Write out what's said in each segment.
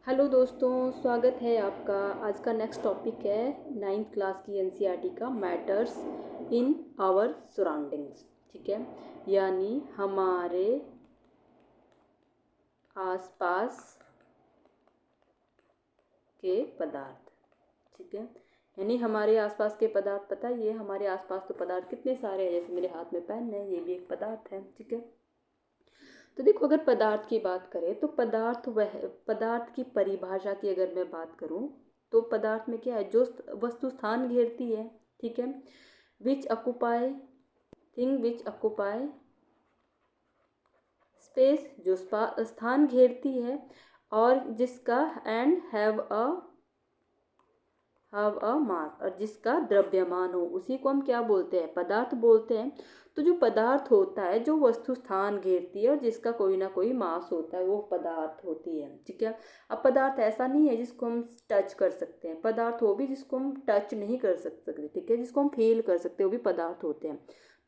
Hello दोस्तों, स्वागत है आपका। आज का नेक्स्ट टॉपिक है 9th क्लास की एनसीईआरटी का मैटर्स इन आवर सराउंडिंग्स। ठीक है, यानी हमारे आसपास के पदार्थ। ठीक है, यानी हमारे आसपास के पदार्थ। पता है ये हमारे आसपास तो पदार्थ कितने सारे हैं, जैसे मेरे हाथ में पेन है, ये भी एक पदार्थ है। ठीक है, तो देखो अगर पदार्थ की बात करें तो पदार्थ की परिभाषा की अगर मैं बात करूं तो पदार्थ में क्या है, जो वस्तु स्थान घेरती है। ठीक है, विच occupy thing which occupy space, जो स्थान घेरती है, और जिसका एंड हैव अ मास, और जिसका द्रव्यमान हो, उसी को हम क्या बोलते हैं, पदार्थ बोलते हैं। तो जो पदार्थ होता है, जो वस्तु स्थान घेरती है और जिसका कोई ना कोई मास होता है, वो पदार्थ होती है। ठीक है, अब पदार्थ ऐसा नहीं है जिसको हम टच कर सकते हैं, पदार्थ वो भी जिसको हम टच नहीं कर सकते। ठीक है, जिसको हम फील कर सकते हैं, वो भी पदार्थ होते हैं।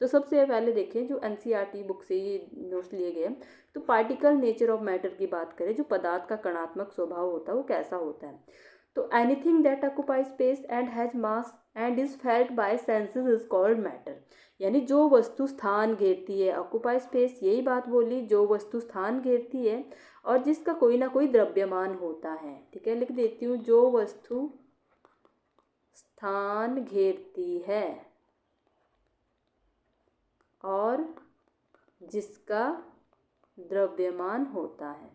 तो सबसे पहले देखें, जो एनसीईआरटी बुक से ये नोट्स लिए गए, तो पार्टिकल नेचर ऑफ मैटर की बात करें, जो पदार्थ का कणात्मक स्वभाव होता है वो कैसा होता है। तो anything that occupy space and has mass and is felt by senses is called matter. यानी जो वस्तु स्थान घेरती है, ऑक्यूपाई स्पेस, यही बात बोली, जो वस्तु स्थान घेरती है और जिसका कोई ना कोई द्रव्यमान होता है। ठीक है, लिख देती हूँ, जो वस्तु स्थान घेरती है और जिसका द्रव्यमान होता है,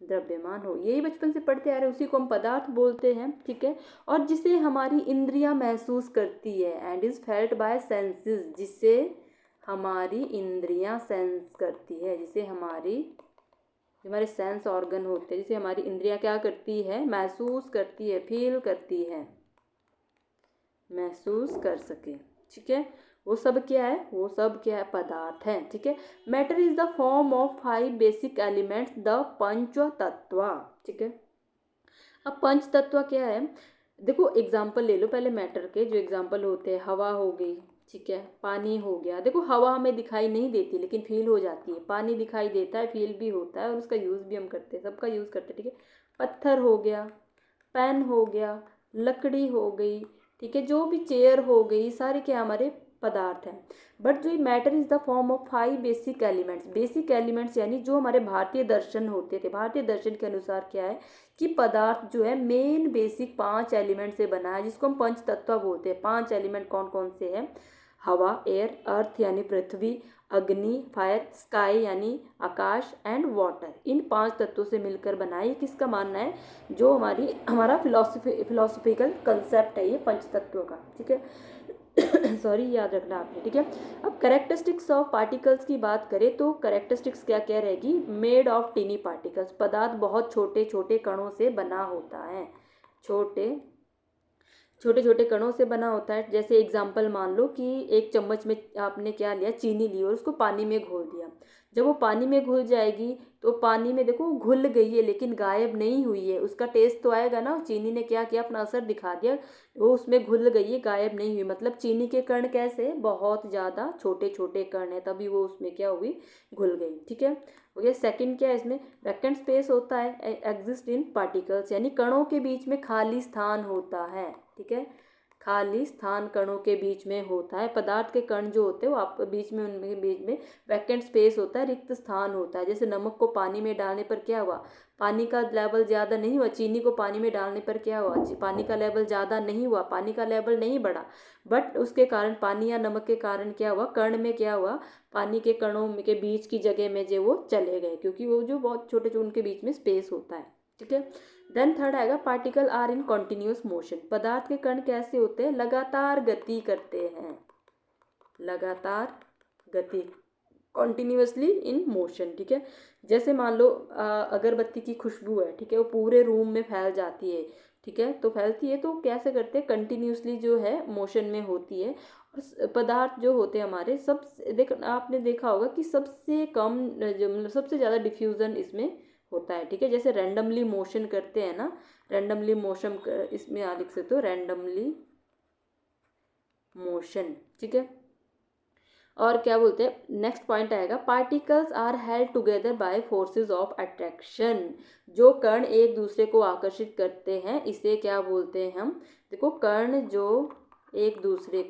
द्रव्यमान हो, यही बचपन से पढ़ते आ रहे हैं, उसी को हम पदार्थ बोलते हैं। ठीक है, और जिसे हमारी इंद्रियां महसूस करती है, and is felt by senses, जिसे हमारी इंद्रियां सेंस करती है, जिसे हमारे सेंस ऑर्गन होते हैं, जिसे हमारी इंद्रियां क्या करती है, महसूस करती है, फील करती है, महसूस कर सके। ठीक है, वो सब क्या है, वो सब क्या है, पदार्थ है। ठीक है, matter is the form of 5 basic elements, the panch tatva. ठीक है, अब पंच तत्व क्या है, देखो एग्जाम्पल ले लो पहले मैटर के। जो एग्जाम्पल होते हैं, हवा हो गई, ठीक है, पानी हो गया। देखो हवा हमें दिखाई नहीं देती लेकिन फील हो जाती है, पानी दिखाई देता है, फील भी होता है, और उसका यूज़ भी हम करते हैं, सबका यूज़ करते हैं। ठीक है, पत्थर हो गया, पेन हो गया, लकड़ी हो गई, ठीक है, जो भी चेयर हो गई, सारे क्या हमारे पदार्थ हैं। बट जो matter is the form of 5 basic elements. Basic elements यानी जो हमारे भारतीय दर्शन होते थे, भारतीय दर्शन के अनुसार क्या है कि पदार्थ जो है मेन बेसिक 5 एलिमेंट से बना है, जिसको हम पंच तत्व बोलते हैं। 5 एलिमेंट कौन कौन से हैं, हवा, एयर, अर्थ यानी पृथ्वी, अग्नि, फायर, स्काई यानी आकाश, एंड वाटर। इन 5 तत्वों से मिलकर बना है। किसका मानना है, जो हमारा फिलोसफिकल कंसेप्ट है ये पंच तत्वों का। ठीक है, सॉरी, याद रखना आपने। ठीक है, अब करेक्टरिस्टिक्स ऑफ पार्टिकल्स की बात करें तो करेक्टरिस्टिक्स क्या क्या रहेगी, मेड ऑफ टीनी पार्टिकल्स, पदार्थ बहुत छोटे छोटे कणों से बना होता है, छोटे छोटे छोटे कणों से बना होता है। जैसे एग्जाम्पल मान लो कि एक चम्मच में आपने क्या लिया, चीनी ली और उसको पानी में घोल दिया। जब वो पानी में घुल जाएगी तो पानी में देखो घुल गई है लेकिन गायब नहीं हुई है, उसका टेस्ट तो आएगा ना। चीनी ने क्या किया, अपना असर दिखा दिया, वो उसमें घुल गई है, गायब नहीं हुई। मतलब चीनी के कण कैसे, बहुत ज़्यादा छोटे छोटे कण है, तभी वो उसमें क्या हुई, घुल गई। ठीक है, हो गया। सेकंड क्या है इसमें, वैकेंट स्पेस होता है, एग्जिस्ट इन पार्टिकल्स, यानी कणों के बीच में खाली स्थान होता है। ठीक है, खाली स्थान कणों के बीच में होता है। पदार्थ के कण जो होते हैं वो आप बीच में, उनके बीच में वैकेंट स्पेस होता है, रिक्त स्थान होता है। जैसे नमक को पानी में डालने पर क्या हुआ, पानी का लेवल ज़्यादा नहीं हुआ। चीनी को पानी में डालने पर क्या हुआ, पानी का लेवल ज़्यादा नहीं हुआ, पानी का लेवल नहीं बढ़ा, बट उसके कारण, पानी या नमक के कारण क्या हुआ, कण में क्या हुआ, पानी के कणों के बीच की जगह में जो वो चले गए, क्योंकि वो जो बहुत छोटे जो उनके बीच में स्पेस होता है। ठीक है, देन थर्ड आएगा, particle are in continuous motion, पदार्थ के कण कैसे होते हैं, लगातार गति करते हैं, लगातार गति, कॉन्टिन्यूसली इन मोशन। ठीक है, जैसे मान लो अगरबत्ती की खुशबू है, ठीक है, वो पूरे रूम में फैल जाती है। ठीक है, तो फैलती है तो कैसे करते हैं, कंटिन्यूसली जो है मोशन में होती है। और पदार्थ जो होते हैं हमारे, सब आपने देखा होगा कि सबसे कम जो मतलब सबसे ज़्यादा डिफ्यूज़न इसमें होता है। ठीक है, जैसे रैंडमली मोशन करते हैं ना, रैंडमली मोशन इसमें आप लिख सकते हो, रैंडमली मोशन। ठीक है, और क्या बोलते हैं, नेक्स्ट पॉइंट आएगा, particles are held together by forces of attraction. जो कण एक दूसरे को आकर्षित करते हैं इसे क्या बोलते हैं हम, देखो कण जो एक दूसरे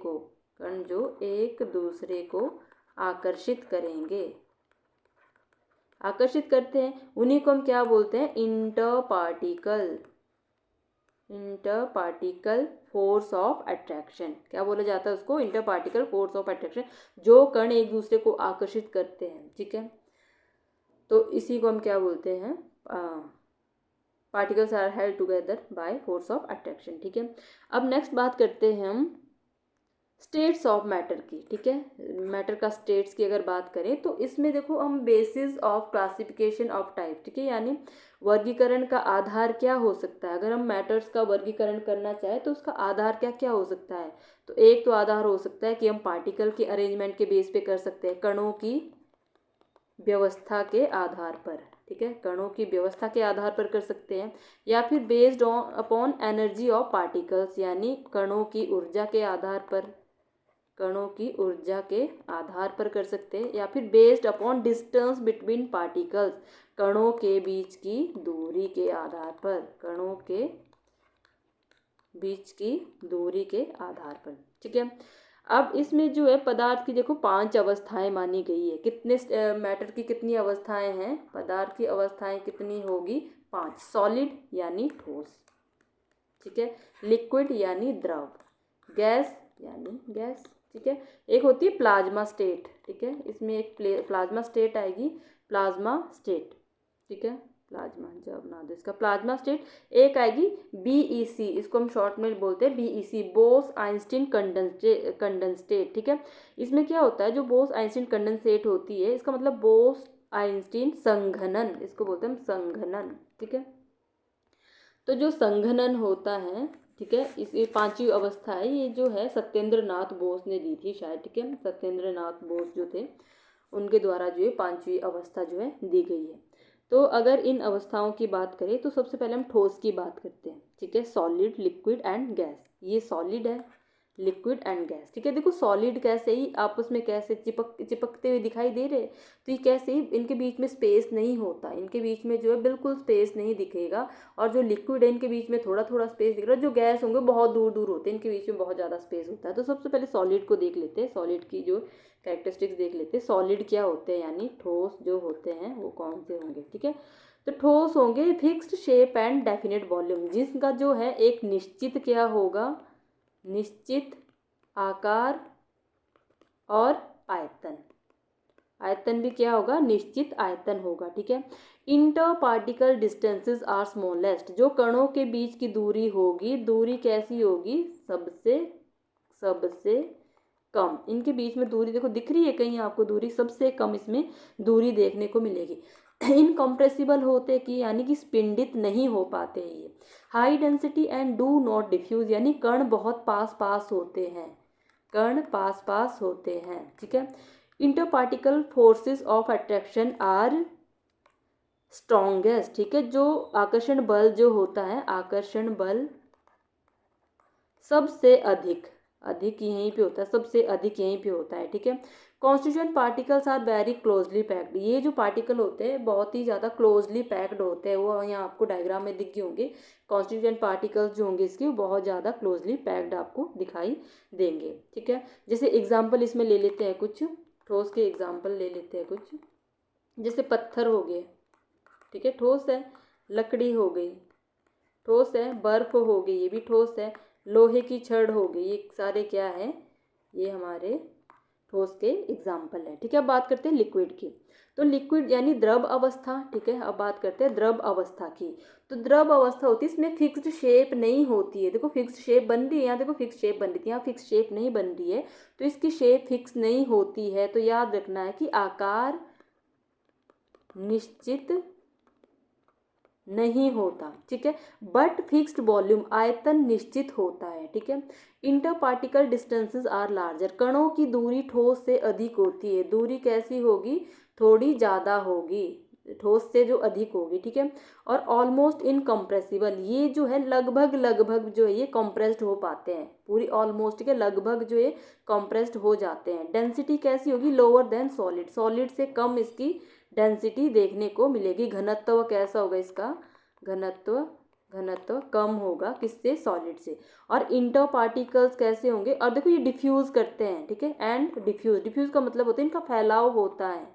को आकर्षित करते हैं उन्हीं को हम क्या बोलते हैं, inter particle force of attraction. क्या बोला जाता है उसको, inter particle force of attraction, जो कण एक दूसरे को आकर्षित करते हैं, ठीक है। तो इसी को हम क्या बोलते हैं, particles are held together by force of attraction, ठीक है। अब नेक्स्ट बात करते हैं हम स्टेट्स ऑफ मैटर की, ठीक है। मैटर का स्टेट्स की अगर बात करें तो इसमें देखो हम basis of classification of type, ठीक है, यानी वर्गीकरण का आधार क्या हो सकता है। अगर हम मैटर्स का वर्गीकरण करना चाहें तो उसका आधार क्या क्या हो सकता है। तो एक तो आधार हो सकता है कि हम पार्टिकल के अरेंजमेंट के बेस पे कर सकते हैं, कणों की व्यवस्था के आधार पर, ठीक है, कणों की व्यवस्था के आधार पर कर सकते हैं, या फिर based on upon energy of particles, यानी कणों की ऊर्जा के आधार पर कर सकते हैं, या फिर based upon distance between particles, कणों के बीच की दूरी के आधार पर, ठीक है। अब इसमें जो है पदार्थ की देखो 5 अवस्थाएं मानी गई है। कितने मैटर की कितनी अवस्थाएं हैं, पदार्थ की अवस्थाएं कितनी होगी, 5। सॉलिड यानी ठोस, ठीक है, लिक्विड यानी द्रव, गैस यानी गैस, ठीक है, एक होती है प्लाज्मा स्टेट, ठीक है, इसमें एक प्लाज्मा स्टेट आएगी, ठीक है, प्लाज्मा जब ना दो इसका प्लाज्मा स्टेट। एक आएगी बीईसी, इसको हम शॉर्ट में बोलते हैं बीईसी, बोस आइंस्टीन कंडेंसेट, ठीक है। इसमें क्या होता है, जो बोस आइंस्टीन कंडेंसेट होती है इसका मतलब बोस आइंस्टीन संघनन, इसको बोलते हैं हम संघनन, ठीक है। तो जो संघनन होता है, ठीक है, इस ये 5वीं अवस्था है, ये जो है सत्येंद्र नाथ बोस ने दी थी शायद, ठीक है, सत्येंद्र नाथ बोस जो थे उनके द्वारा जो है 5वीं अवस्था जो है दी गई है। तो अगर इन अवस्थाओं की बात करें तो सबसे पहले हम ठोस की बात करते हैं, ठीक है, सॉलिड, लिक्विड एंड गैस। ये सॉलिड है, लिक्विड एंड गैस, ठीक है। देखो सॉलिड कैसे ही आपस में कैसे चिपकते हुए दिखाई दे रहे, तो ये कैसे ही, इनके बीच में स्पेस नहीं होता, इनके बीच में जो है बिल्कुल स्पेस नहीं दिखेगा। और जो लिक्विड है इनके बीच में थोड़ा थोड़ा स्पेस दिख रहा है, जो गैस होंगे बहुत दूर दूर होते हैं, इनके बीच में बहुत ज़्यादा स्पेस होता है। तो सबसे पहले सॉलिड को देख लेते हैं, सॉलिड की जो कैरेक्टरिस्टिक्स देख लेते हैं। सॉलिड क्या होते हैं, यानी ठोस जो होते हैं वो कौन से होंगे, ठीक है। तो ठोस होंगे fixed shape and definite volume, जिसका जो है एक निश्चित क्या होगा, निश्चित आकार और आयतन भी क्या होगा, निश्चित आयतन होगा, ठीक है। Inter particle distances are smallest, जो कणों के बीच की दूरी होगी, दूरी कैसी होगी, सबसे कम। इनके बीच में दूरी देखो दिख रही है कहीं आपको, दूरी सबसे कम इसमें दूरी देखने को मिलेगी। इनकम्प्रेसिबल होते कि यानी कि स्पिंडित नहीं हो पाते हैं ये। High density and do not diffuse, यानी कण बहुत पास होते हैं, ठीक है। Inter particle forces of attraction are strongest, ठीक है, जो आकर्षण बल जो होता है, आकर्षण बल सबसे अधिक यहीं पे होता है, सबसे अधिक यहीं पे होता है, ठीक है। Constituent particles are very closely packed, ये जो पार्टिकल होते हैं बहुत ही ज़्यादा क्लोजली पैक्ड होते हैं, वो यहाँ आपको डायग्राम में दिख गए होंगे। कॉन्स्टिट्यूएंट पार्टिकल्स जो होंगे इसके वो बहुत ज़्यादा क्लोजली पैक्ड आपको दिखाई देंगे, ठीक है। जैसे एग्जाम्पल इसमें ले लेते हैं, कुछ ठोस के एग्जाम्पल ले लेते हैं कुछ, जैसे पत्थर हो गए, ठीक है, ठोस है। लकड़ी हो गई, ठोस है। बर्फ हो गई, ये भी ठोस है। लोहे की छड़ हो गई, ये सारे क्या है, ये हमारे ठोस के एग्जाम्पल है, ठीक है। अब बात करते हैं लिक्विड की। तो लिक्विड यानी द्रव अवस्था, ठीक है। अब बात करते हैं द्रव अवस्था की। तो द्रव अवस्था होती है, इसमें फिक्स्ड शेप नहीं होती है। देखो फिक्स्ड शेप बन रही है यहाँ, देखो फिक्स शेप बन रही थी, यहाँ फिक्स शेप नहीं बन रही है, तो इसकी शेप फिक्स नहीं होती है। तो याद रखना है कि आकार निश्चित नहीं होता, ठीक है, बट फिक्स्ड वॉल्यूम, आयतन निश्चित होता है, ठीक है। Inter particle distances are larger, कणों की दूरी ठोस से अधिक होती है। दूरी कैसी होगी, थोड़ी ज़्यादा होगी, ठोस से जो अधिक होगी, ठीक है। और ऑलमोस्ट इनकम्प्रेसिबल, ये जो है लगभग लगभग जो है ये कंप्रेस्ड हो पाते हैं, पूरी ऑलमोस्ट के लगभग जो है कंप्रेस्ड हो जाते हैं। डेंसिटी कैसी होगी, लोअर देन सॉलिड, सॉलिड से कम इसकी डेंसिटी देखने को मिलेगी। घनत्व कैसा होगा इसका, घनत्व घनत्व कम होगा किससे, सॉलिड से। और इंटर पार्टिकल्स कैसे होंगे, और देखो ये डिफ्यूज करते हैं, ठीक है। एंड डिफ्यूज, डिफ्यूज का मतलब होता है इनका फैलाव होता है,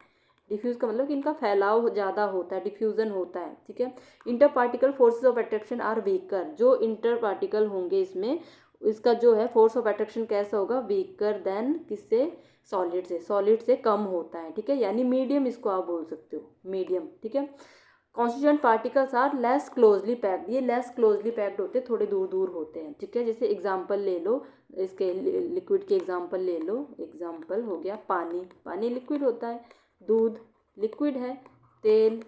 डिफ्यूज का मतलब कि इनका फैलाव ज़्यादा होता है, डिफ्यूजन होता है, ठीक है। Inter particle forces of attraction are weaker, जो इंटर पार्टिकल होंगे इसमें, इसका जो है फोर्स ऑफ अट्रैक्शन कैसा होगा, वीकर देन किससे, सॉलिड से, सॉलिड से कम होता है, ठीक है। यानी मीडियम इसको आप बोल सकते हो, मीडियम, ठीक है। Constituent particles are less closely packed, ये लेस क्लोजली पैक्ड होते हैं, थोड़े दूर दूर होते हैं, ठीक है। जैसे एग्जांपल ले लो, इसके लिक्विड के एग्जांपल ले लो, एग्जांपल हो गया पानी, पानी लिक्विड होता है, दूध लिक्विड है, तेल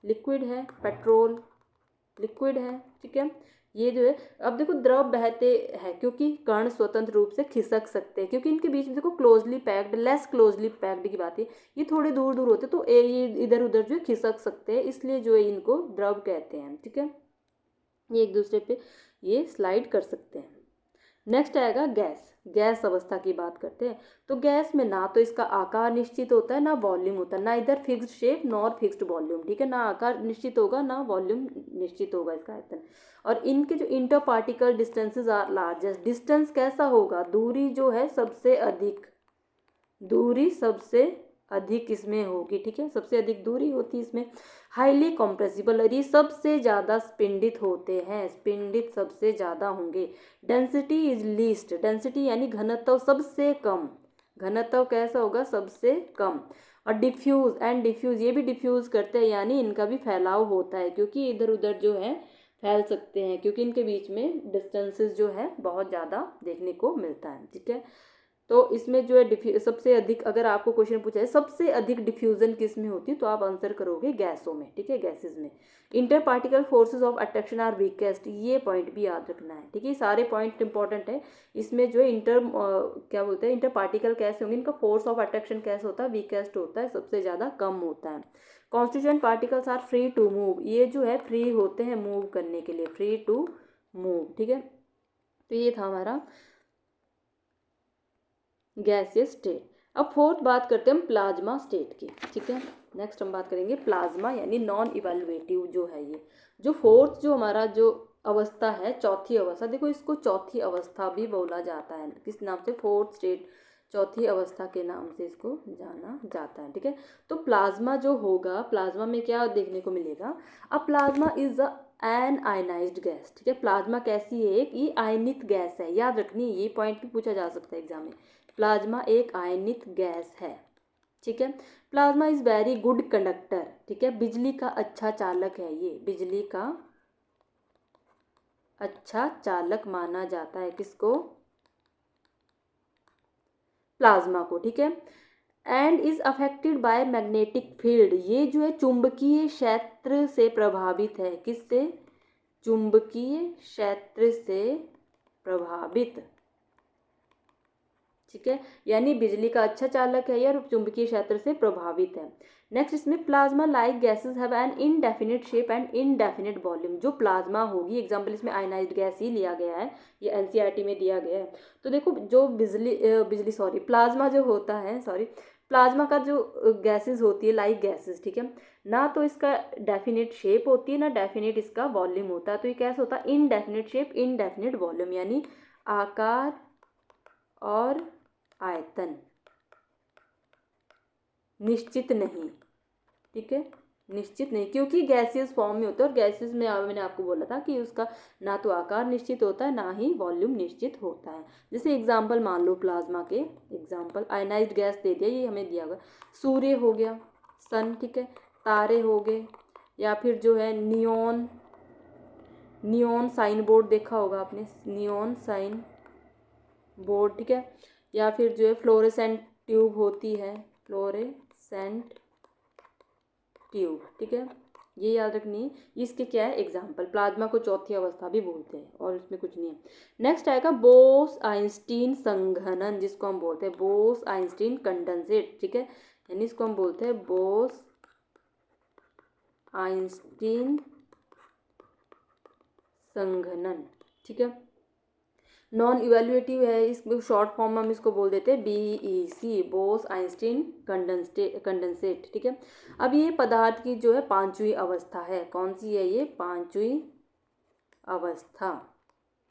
लिक्विड है, पेट्रोल लिक्विड है, ठीक है। ये जो है, अब देखो द्रव बहते हैं क्योंकि कण स्वतंत्र रूप से खिसक सकते हैं, क्योंकि इनके बीच में देखो closely packed, less closely packed की बात है, ये थोड़े दूर दूर होते तो ये इधर उधर जो है खिसक सकते हैं, इसलिए जो है इनको द्रव कहते हैं, ठीक है। ये एक दूसरे पे ये स्लाइड कर सकते हैं। नेक्स्ट आएगा गैस, गैस अवस्था की बात करते हैं। तो गैस में ना तो इसका आकार निश्चित होता है ना वॉल्यूम होता है, ना इधर fixed shape nor fixed volume, ठीक है। ना आकार निश्चित होगा ना वॉल्यूम निश्चित होगा इसका आयतन। और इनके जो inter particle distances are largest, distance कैसा होगा, दूरी जो है सबसे अधिक, दूरी सबसे अधिक इसमें होगी, ठीक है, सबसे अधिक दूरी होती है इसमें। हाईली कॉम्प्रेसिबल, और ये सबसे ज़्यादा स्पिंडित होते हैं, स्पिंडित सबसे ज़्यादा होंगे। डेंसिटी इज लीस्ट, डेंसिटी यानी घनत्व सबसे कम, घनत्व कैसा होगा, सबसे कम। और डिफ्यूज एंड डिफ्यूज, ये भी डिफ्यूज करते हैं यानी इनका भी फैलाव होता है, क्योंकि इधर उधर जो है फैल सकते हैं, क्योंकि इनके बीच में डिस्टेंसेस जो है बहुत ज़्यादा देखने को मिलता है, ठीक है। तो इसमें जो है सबसे अधिक, अगर आपको क्वेश्चन पूछा है सबसे अधिक डिफ्यूजन किस में होती है, तो आप आंसर करोगे गैसों में, ठीक है, गैसेस में। Inter particle forces of attraction are weakest, ये पॉइंट भी याद रखना है, ठीक है, सारे पॉइंट इंपॉर्टेंट है। इसमें जो है क्या बोलते हैं, इंटर पार्टिकल कैसे होंगे, इनका फोर्स ऑफ अट्रैक्शन कैसे होता है, वीकेस्ट होता है, सबसे ज़्यादा कम होता है। Constituent particles are free to move, ये जो है फ्री होते हैं मूव करने के लिए, फ्री टू मूव, ठीक है। तो ये था हमारा गैसियस स्टेट। अब फोर्थ बात करते हैं हम प्लाज्मा स्टेट की, ठीक है। नेक्स्ट हम बात करेंगे प्लाज्मा यानी नॉन इवैल्यूएटिव जो है ये, जो फोर्थ जो हमारा जो अवस्था है, चौथी अवस्था, देखो इसको चौथी अवस्था भी बोला जाता है, किस नाम से, फोर्थ स्टेट, चौथी अवस्था के नाम से इसको जाना जाता है, ठीक है। तो प्लाज्मा जो होगा, प्लाज्मा में क्या देखने को मिलेगा, अब plasma is an ionised gas, ठीक है। प्लाज्मा कैसी है, एक ये आयनित गैस है, याद रखनी, ये पॉइंट भी पूछा जा सकता है एग्जाम में। प्लाज्मा एक आयनित गैस है, ठीक है। Plasma is very good conductor, ठीक है, बिजली का अच्छा चालक है, ये बिजली का अच्छा चालक माना जाता है किसको, प्लाज्मा को, ठीक है। And is affected by magnetic field, ये जो है चुंबकीय क्षेत्र से प्रभावित है, किससे, चुंबकीय क्षेत्र से प्रभावित, ठीक है। यानी बिजली का अच्छा चालक है या चुंबकीय क्षेत्र से प्रभावित है। नेक्स्ट इसमें plasma like gases have an indefinite shape and indefinite volume, जो प्लाज्मा होगी, एग्जांपल इसमें आयनाइज्ड गैस ही लिया गया है, ये एनसीईआरटी में दिया गया है। तो देखो जो प्लाज्मा जो होता है, प्लाज्मा का जो गैसेस होती है, लाइक गैसेस, ठीक है, ना तो इसका डेफिनेट शेप होती है ना डेफिनेट इसका वॉल्यूम होता है, तो ये कैसा होता है, इनडेफिनिट शेप इनडेफिनिट वॉल्यूम, यानी आकार और आयतन निश्चित नहीं, ठीक है, निश्चित नहीं, क्योंकि गैसियस फॉर्म में होता है, और गैसेस में मैंने आपको बोला था कि उसका ना तो आकार निश्चित होता है ना ही वॉल्यूम निश्चित होता है। जैसे एग्जांपल मान लो प्लाज्मा के एग्जांपल, आयनाइज्ड गैस दे दिया, ये हमें दिया हुआ सूर्य हो गया, सन, ठीक है, तारे हो गए, या फिर जो है नियॉन, नियॉन साइन बोर्ड देखा होगा आपने, नियॉन साइन बोर्ड, ठीक है, या फिर जो है फ्लोरेसेंट ट्यूब होती है, फ्लोरेसेंट ट्यूब, ठीक है, ये याद रखनी है। इसके क्या है एग्जाम्पल, प्लाज्मा को चौथी अवस्था भी बोलते हैं और इसमें कुछ नहीं है। नेक्स्ट आएगा बोस आइंस्टीन संघनन, जिसको हम बोलते हैं बोस आइंस्टीन कंडेंसेट, ठीक है, यानी इसको हम बोलते हैं बोस आइंस्टीन संघनन, ठीक है। नॉन इवैल्यूएटिव है, इसको शॉर्ट फॉर्म में हम इसको बोल देते हैं BEC, बोस आइंस्टीन कंडेंसेट, ठीक है। अब ये पदार्थ की जो है पांचवी अवस्था है, कौन सी है ये, पांचवी अवस्था,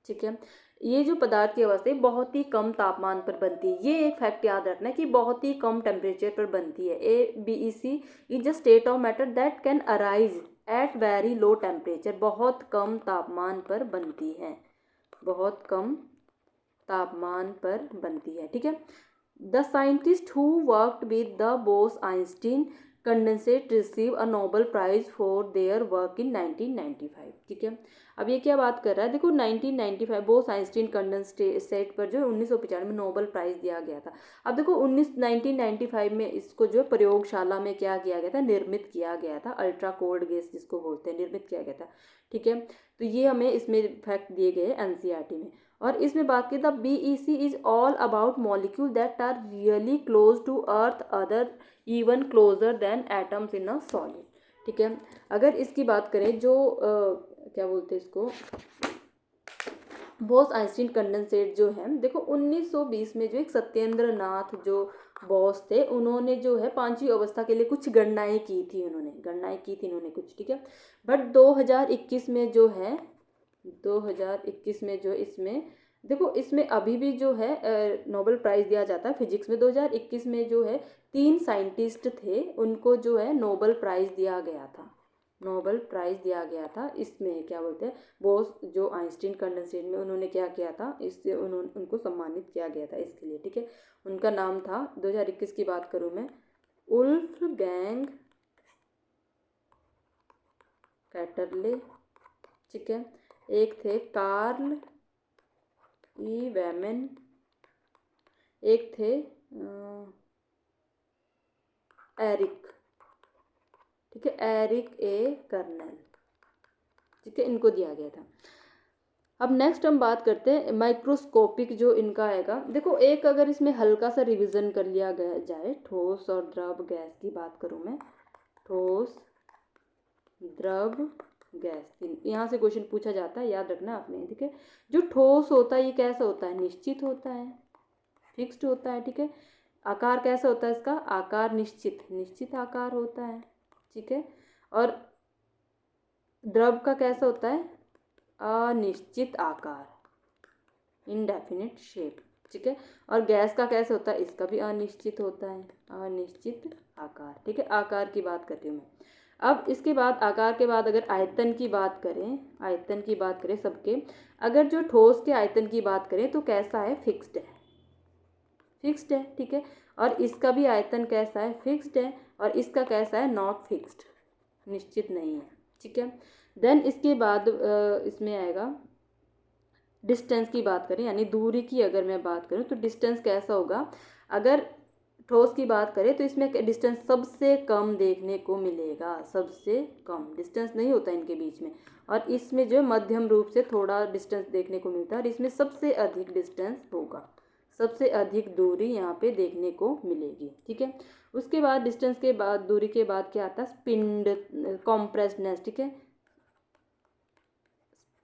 ठीक है। ये जो पदार्थ की अवस्था है बहुत ही कम तापमान पर बनती है, ये एक फैक्ट याद रखना है कि बहुत ही कम टेम्परेचर पर बनती है। BEC is a state of matter that can arise at very low temperature, बहुत कम तापमान पर बनती है, बहुत कम तापमान पर बनती है, ठीक है। The scientist who worked with the Bose Einstein condensate receive a Nobel prize for their work in 1995, ठीक है। अब ये क्या बात कर रहा है, देखो 1995 बोस आइंस्टीन कंडेंसेट पर जो है 1995 में नोबेल प्राइज दिया गया था। अब देखो 1995 में इसको जो है प्रयोगशाला में क्या किया गया था, निर्मित किया गया था, अल्ट्रा कोल्ड गैस जिसको बोलते हैं, निर्मित किया गया था, ठीक है। तो ये हमें इसमें फैक्ट दिए गए NCERT में। और इसमें बात की the BEC is all about molecule that are really close to earth, other even closer than atoms in a solid, ठीक है। अगर इसकी बात करें जो क्या बोलते हैं इसको, बोस आइंस्टीन कंडेंसेट जो है, देखो 1920 में जो एक सत्येंद्र नाथ जो बॉस थे, उन्होंने जो है पांचवी अवस्था के लिए कुछ गणनाएं की थी, उन्होंने कुछ, ठीक है। बट 2021 में जो है 2021 में जो इसमें देखो इसमें अभी भी जो है नोबेल प्राइज़ दिया जाता है फिजिक्स में। 2021 में जो है 3 साइंटिस्ट थे, उनको जो है नोबेल प्राइज़ दिया गया था, नोबेल प्राइज़ दिया गया था। इसमें क्या बोलते हैं, बोस जो आइंस्टीन कंडेंसेट में उन्होंने क्या किया था, इससे उनको सम्मानित किया गया था इसके लिए, ठीक है। उनका नाम था, 2021 की बात करूँ मैं, वुल्फगैंग कैटरले, ठीक है। एक थे कार्ल ई वैमन, एक थे एरिक, ठीक है, एरिक ए कर्नेल, ठीक है, इनको दिया गया था। अब नेक्स्ट हम बात करते हैं माइक्रोस्कोपिक जो इनका आएगा। देखो एक अगर इसमें हल्का सा रिवीजन कर लिया गया जाए, ठोस और द्रव गैस की बात करूँ मैं, ठोस द्रव गैस, यहाँ से क्वेश्चन पूछा जाता है, याद रखना आपने, ठीक है। जो ठोस होता है ये कैसा होता है, निश्चित होता है, फिक्स्ड होता है, ठीक है। आकार कैसा होता है इसका, आकार निश्चित आकार होता है, ठीक है। और द्रव का कैसा होता है, अनिश्चित आकार, इनडेफिनिट शेप, ठीक है। और गैस का कैसे होता है, इसका भी अनिश्चित होता है, अनिश्चित आकार, ठीक है। आकार की बात करती हूँ मैं। अब इसके बाद आकार के बाद अगर आयतन की बात करें सबके, अगर जो ठोस के आयतन की बात करें तो कैसा है, फिक्स्ड है, ठीक है। और इसका भी आयतन कैसा है, फिक्स्ड है। और इसका कैसा है, नॉट फिक्स्ड, निश्चित नहीं है, ठीक है। देन इसके बाद इसमें आएगा डिस्टेंस की बात करें, यानी दूरी की अगर मैं बात करूं तो डिस्टेंस कैसा होगा, अगर ठोस की बात करें तो इसमें डिस्टेंस सबसे कम देखने को मिलेगा, सबसे कम डिस्टेंस नहीं होता इनके बीच में। और इसमें जो मध्यम रूप से थोड़ा डिस्टेंस देखने को मिलता है, और इसमें सबसे अधिक डिस्टेंस होगा, सबसे अधिक दूरी यहाँ पे देखने को मिलेगी, ठीक है। उसके बाद डिस्टेंस के बाद, दूरी के बाद क्या आता है, स्पिंड कॉम्प्रेस्डनेस, ठीक है,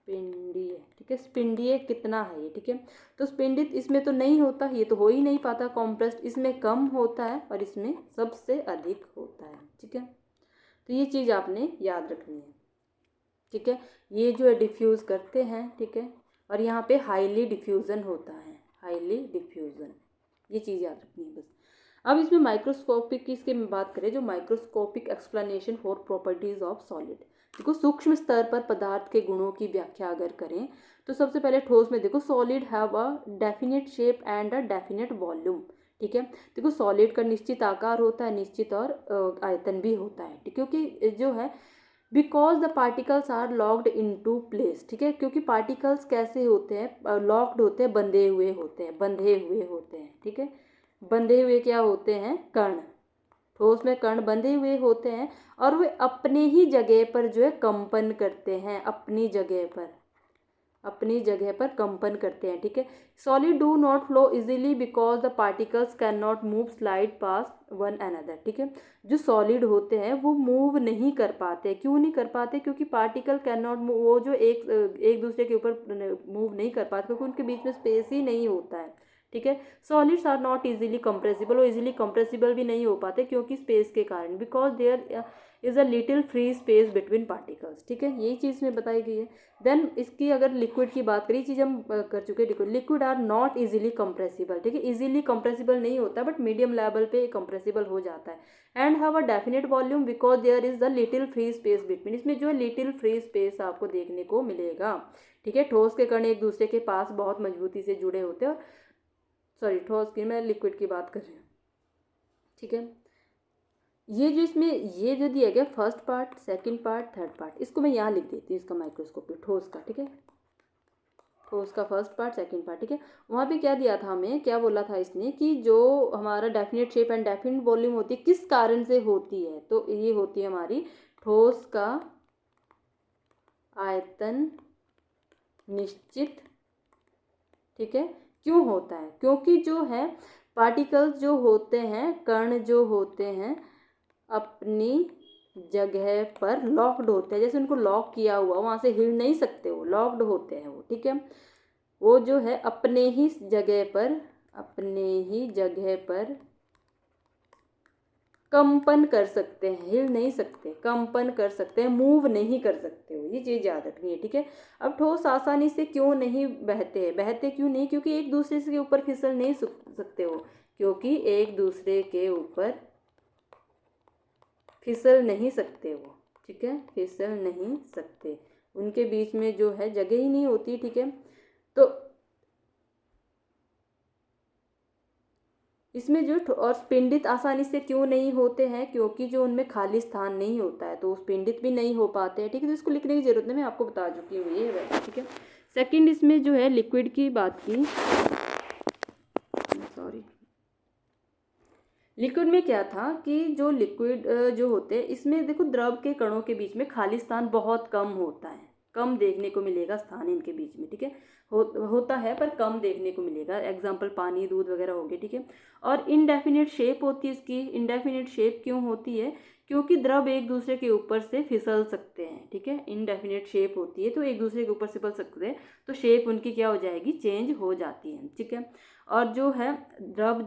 स्पिंडीय, ठीक है। स्पिंडीय कितना है ये, ठीक है। तो स्पिंडित इसमें तो नहीं होता, ये तो हो ही नहीं पाता, कॉम्प्रेस्ड इसमें कम होता है और इसमें सबसे अधिक होता है, ठीक है। तो ये चीज़ आपने याद रखनी है, ठीक है। ये जो है डिफ्यूज़ करते हैं, ठीक है। और यहाँ पे हाईली डिफ्यूज़न होता है, हाईली डिफ्यूज़न, ये चीज़ याद रखनी है बस। अब इसमें माइक्रोस्कोपिक की इसके में बात करें, जो microscopic explanation for properties of solid, देखो सूक्ष्म स्तर पर पदार्थ के गुणों की व्याख्या अगर करें तो सबसे पहले ठोस में देखो, solid have a definite shape and a definite volume, ठीक है। देखो सॉलिड का निश्चित आकार होता है, निश्चित और आयतन भी होता है, ठीक, क्योंकि जो है because the particles are locked in to place, ठीक है। क्योंकि पार्टिकल्स कैसे होते हैं, लॉक्ड होते हैं, बंधे हुए होते हैं, ठीक है। बंधे हुए क्या होते हैं, कण, ठोस में कण बंधे हुए होते हैं और वे अपने ही जगह पर जो है कंपन करते हैं, अपनी जगह पर, अपनी जगह पर कंपन करते हैं, ठीक है। Solid do not flow easily because the particles can not move slide past one another, ठीक है। जो सॉलिड होते हैं वो मूव नहीं कर पाते, क्यों नहीं कर पाते? क्योंकि पार्टिकल कैन नॉट मूव, वो जो एक दूसरे के ऊपर मूव नहीं कर पाते क्योंकि उनके बीच में स्पेस ही नहीं होता है, ठीक है। Solids are not easily compressible, वो इजीली कंप्रेसिबल भी नहीं हो पाते क्योंकि स्पेस के कारण, because there is a little free space between particles, ठीक है। यही चीज़ में बताई गई है। देन इसकी अगर लिक्विड की बात करें, चीज़ हम कर चुके हैं। Liquid are not easily compressible, ठीक है। इजीली कंप्रेसिबल नहीं होता बट मीडियम लेवल पे कंप्रेसिबल हो जाता है। And have a definite volume because there is the little free space between, इसमें जो है लिटिल फ्री स्पेस आपको देखने को मिलेगा, ठीक है। ठोस के कण एक दूसरे के पास बहुत मजबूती से जुड़े होते हैं, और सॉरी ठोस की, मैं लिक्विड की बात कर रही हूँ, ठीक है। ये जो इसमें ये जो दिया गया first part, second part, third part, इसको मैं यहाँ लिख देती हूँ, इसका माइक्रोस्कोप ठोस का, ठीक है। ठोस का फर्स्ट पार्ट, सेकंड पार्ट, ठीक है। वहाँ पे क्या दिया था हमें, क्या बोला था इसने कि जो हमारा definite shape and definite volume होती है किस कारण से होती है, तो ये होती है हमारी ठोस का आयतन निश्चित, ठीक है। क्यों होता है? क्योंकि जो है पार्टिकल्स जो होते हैं, कण जो होते हैं, अपनी जगह पर लॉक्ड होते हैं, जैसे उनको लॉक किया हुआ, वहाँ से हिल नहीं सकते, वो लॉक्ड होते हैं वो, ठीक है। वो जो है अपने ही जगह पर, अपने ही जगह पर कंपन कर सकते हैं, हिल नहीं सकते, कंपन कर सकते हैं, मूव नहीं कर सकते हो, ये चीज़ याद रखनी है, ठीक है। अब ठोस आसानी से क्यों नहीं बहते, बहते क्यों नहीं? क्योंकि एक दूसरे के ऊपर फिसल नहीं सकते हो, क्योंकि एक दूसरे के ऊपर फिसल नहीं सकते वो, ठीक है, फिसल नहीं सकते, उनके बीच में जो है जगह ही नहीं होती, ठीक है। तो इसमें जो और स्पिंडित आसानी से क्यों नहीं होते हैं? क्योंकि जो उनमें खाली स्थान नहीं होता है, तो स्पिंडित भी नहीं हो पाते हैं, ठीक है। तो इसको लिखने की जरूरत नहीं, मैं आपको बता चुकी हूँ ये वैसे, ठीक है। सेकंड इसमें जो है लिक्विड की बात की, सॉरी, लिक्विड में क्या था कि जो लिक्विड जो होते हैं इसमें देखो द्रव के कणों के बीच में खाली स्थान बहुत कम होता है, कम देखने को मिलेगा स्थान इनके बीच में, ठीक है। होता है पर कम देखने को मिलेगा, एग्जाम्पल पानी, दूध वगैरह हो गए, ठीक है। और इनडेफिनेट शेप होती है इसकी। इनडेफिनेट शेप क्यों होती है? क्योंकि द्रव एक दूसरे के ऊपर से फिसल सकते हैं, ठीक है। इनडेफिनेट शेप होती है तो एक दूसरे के ऊपर फिसल सकते हैं, तो शेप उनकी क्या हो जाएगी, चेंज हो जाती है, ठीक है। और जो है द्रव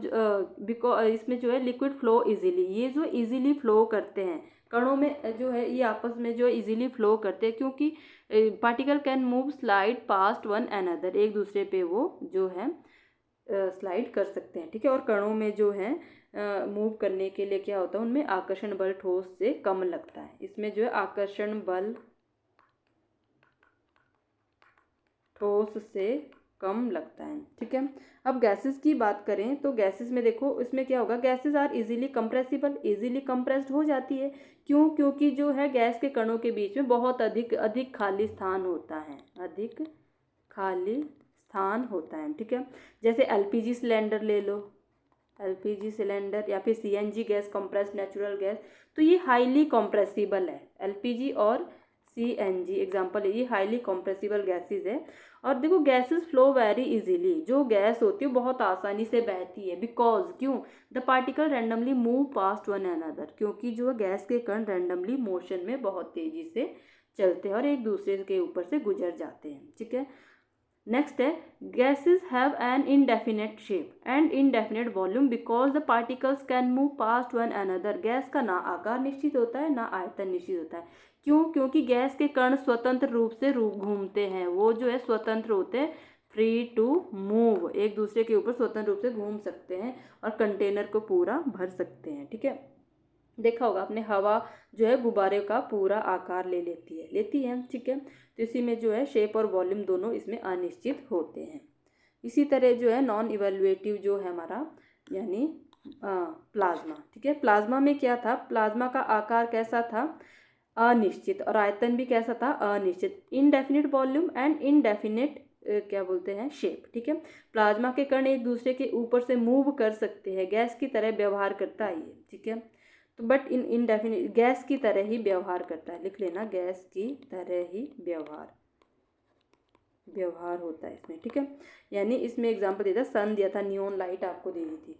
बिकॉज इसमें जो है लिक्विड फ्लो इजीली, ये जो इजीली फ्लो करते हैं कणों में जो है, ये आपस में जो इजीली फ्लो करते हैं क्योंकि particle can move slide past one another, एक दूसरे पे वो जो है स्लाइड कर सकते हैं, ठीक है। और कणों में जो है मूव करने के लिए क्या होता है, उनमें आकर्षण बल ठोस से कम लगता है। इसमें जो है आकर्षण बल ठोस से कम लगता है, ठीक है। अब गैसेस की बात करें तो गैसेस में देखो इसमें क्या होगा, gases are easily compressible, easily compressed हो जाती है। क्यों? क्योंकि जो है गैस के कणों के बीच में बहुत अधिक खाली स्थान होता है, अधिक खाली स्थान होता है, ठीक है। जैसे एलपीजी सिलेंडर ले लो, एलपीजी सिलेंडर या फिर CNG gas, compressed natural gas, तो ये हाईली कंप्रेसिबल है। एलपीजी और सीएनजी एग्जांपल है, ये हाईली कंप्रेसिबल गैसेज है। और देखो गैसेस फ्लो वेरी इजीली, जो गैस होती है बहुत आसानी से बहती है, बिकॉज क्यों, the particle randomly move past one another, क्योंकि जो गैस के कण रैंडमली मोशन में बहुत तेजी से चलते हैं और एक दूसरे के ऊपर से गुजर जाते हैं, ठीक है। नेक्स्ट है gases have an indefinite shape and indefinite volume because the particles can move past one another, gas का ना आकार निश्चित होता है ना आयतन निश्चित होता है। क्यों? क्योंकि गैस के कण स्वतंत्र रूप से घूमते हैं, वो जो है स्वतंत्र होते हैं, फ्री टू मूव, एक दूसरे के ऊपर स्वतंत्र रूप से घूम सकते हैं और कंटेनर को पूरा भर सकते हैं, ठीक है। देखा होगा आपने, हवा जो है गुब्बारे का पूरा आकार लेती है, ठीक है। तो इसी में जो है शेप और वॉल्यूम दोनों इसमें अनिश्चित होते हैं। इसी तरह जो है नॉन इवेल्युएटिव जो है हमारा, यानी प्लाज्मा, ठीक है। प्लाज्मा में क्या था, प्लाज्मा का आकार कैसा था, अनिश्चित, और आयतन भी कैसा था, अनिश्चित, इनडेफिनिट वॉल्यूम एंड इनडेफिनिट क्या बोलते हैं, शेप, ठीक है। प्लाज्मा के कण एक दूसरे के ऊपर से मूव कर सकते हैं, गैस की तरह व्यवहार करता है ये, ठीक है। तो बट इनडेफिनिट गैस की तरह ही व्यवहार करता है, लिख लेना, गैस की तरह ही व्यवहार होता है इसमें, ठीक है। यानी इसमें एग्जांपल देता सन दिया था, नियॉन लाइट आपको दे दी थी।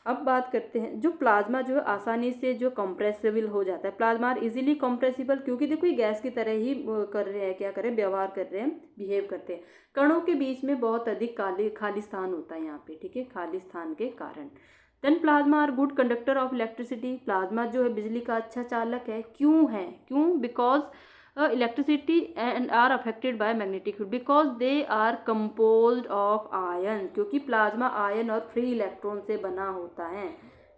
अब बात करते हैं जो प्लाज्मा जो है आसानी से जो कंप्रेसिबल हो जाता है, प्लाज्मा आर इजीली कंप्रेसिबल, क्योंकि देखो ये गैस की तरह ही कर रहे हैं, क्या करें, व्यवहार कर रहे हैं, बिहेव करते हैं। कणों के बीच में बहुत अधिक खाली स्थान होता है यहाँ पे, ठीक है, खाली स्थान के कारण। Then plasma are good conductor of electricity, plasma जो है बिजली का अच्छा चालक है। क्यों है, क्यों, because electricity and are affected by magnetic field because they are composed of iron, क्योंकि प्लाज्मा आयन और फ्री इलेक्ट्रॉन से बना होता है।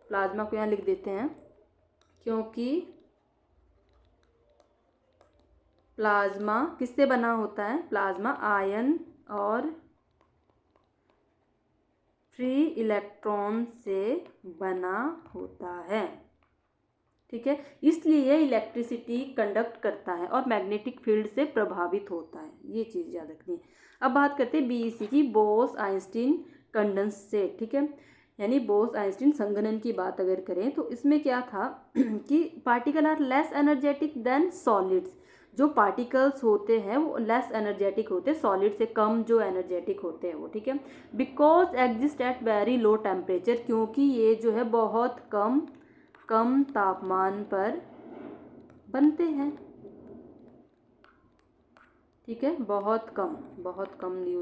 प्लाज्मा को यहाँ लिख देते हैं, क्योंकि प्लाज्मा किससे बना होता है, प्लाज्मा आयन और फ्री इलेक्ट्रॉन से बना होता है, ठीक है। इसलिए यह इलेक्ट्रिसिटी कंडक्ट करता है और मैग्नेटिक फील्ड से प्रभावित होता है, ये चीज़ याद रखनी है। अब बात करते हैं बीईसी की, बोस आइंस्टीन कंडेंसेट, ठीक है। यानी बोस आइंस्टीन संघनन की बात अगर करें तो इसमें क्या था कि particle are less energetic than solids, जो पार्टिकल्स होते हैं वो लेस एनर्जेटिक होते हैं, सॉलिड से कम जो एनर्जेटिक होते हैं वो, ठीक है। Because exist at very low temperature, क्योंकि ये जो है बहुत कम तापमान पर बनते हैं, ठीक है, बहुत कम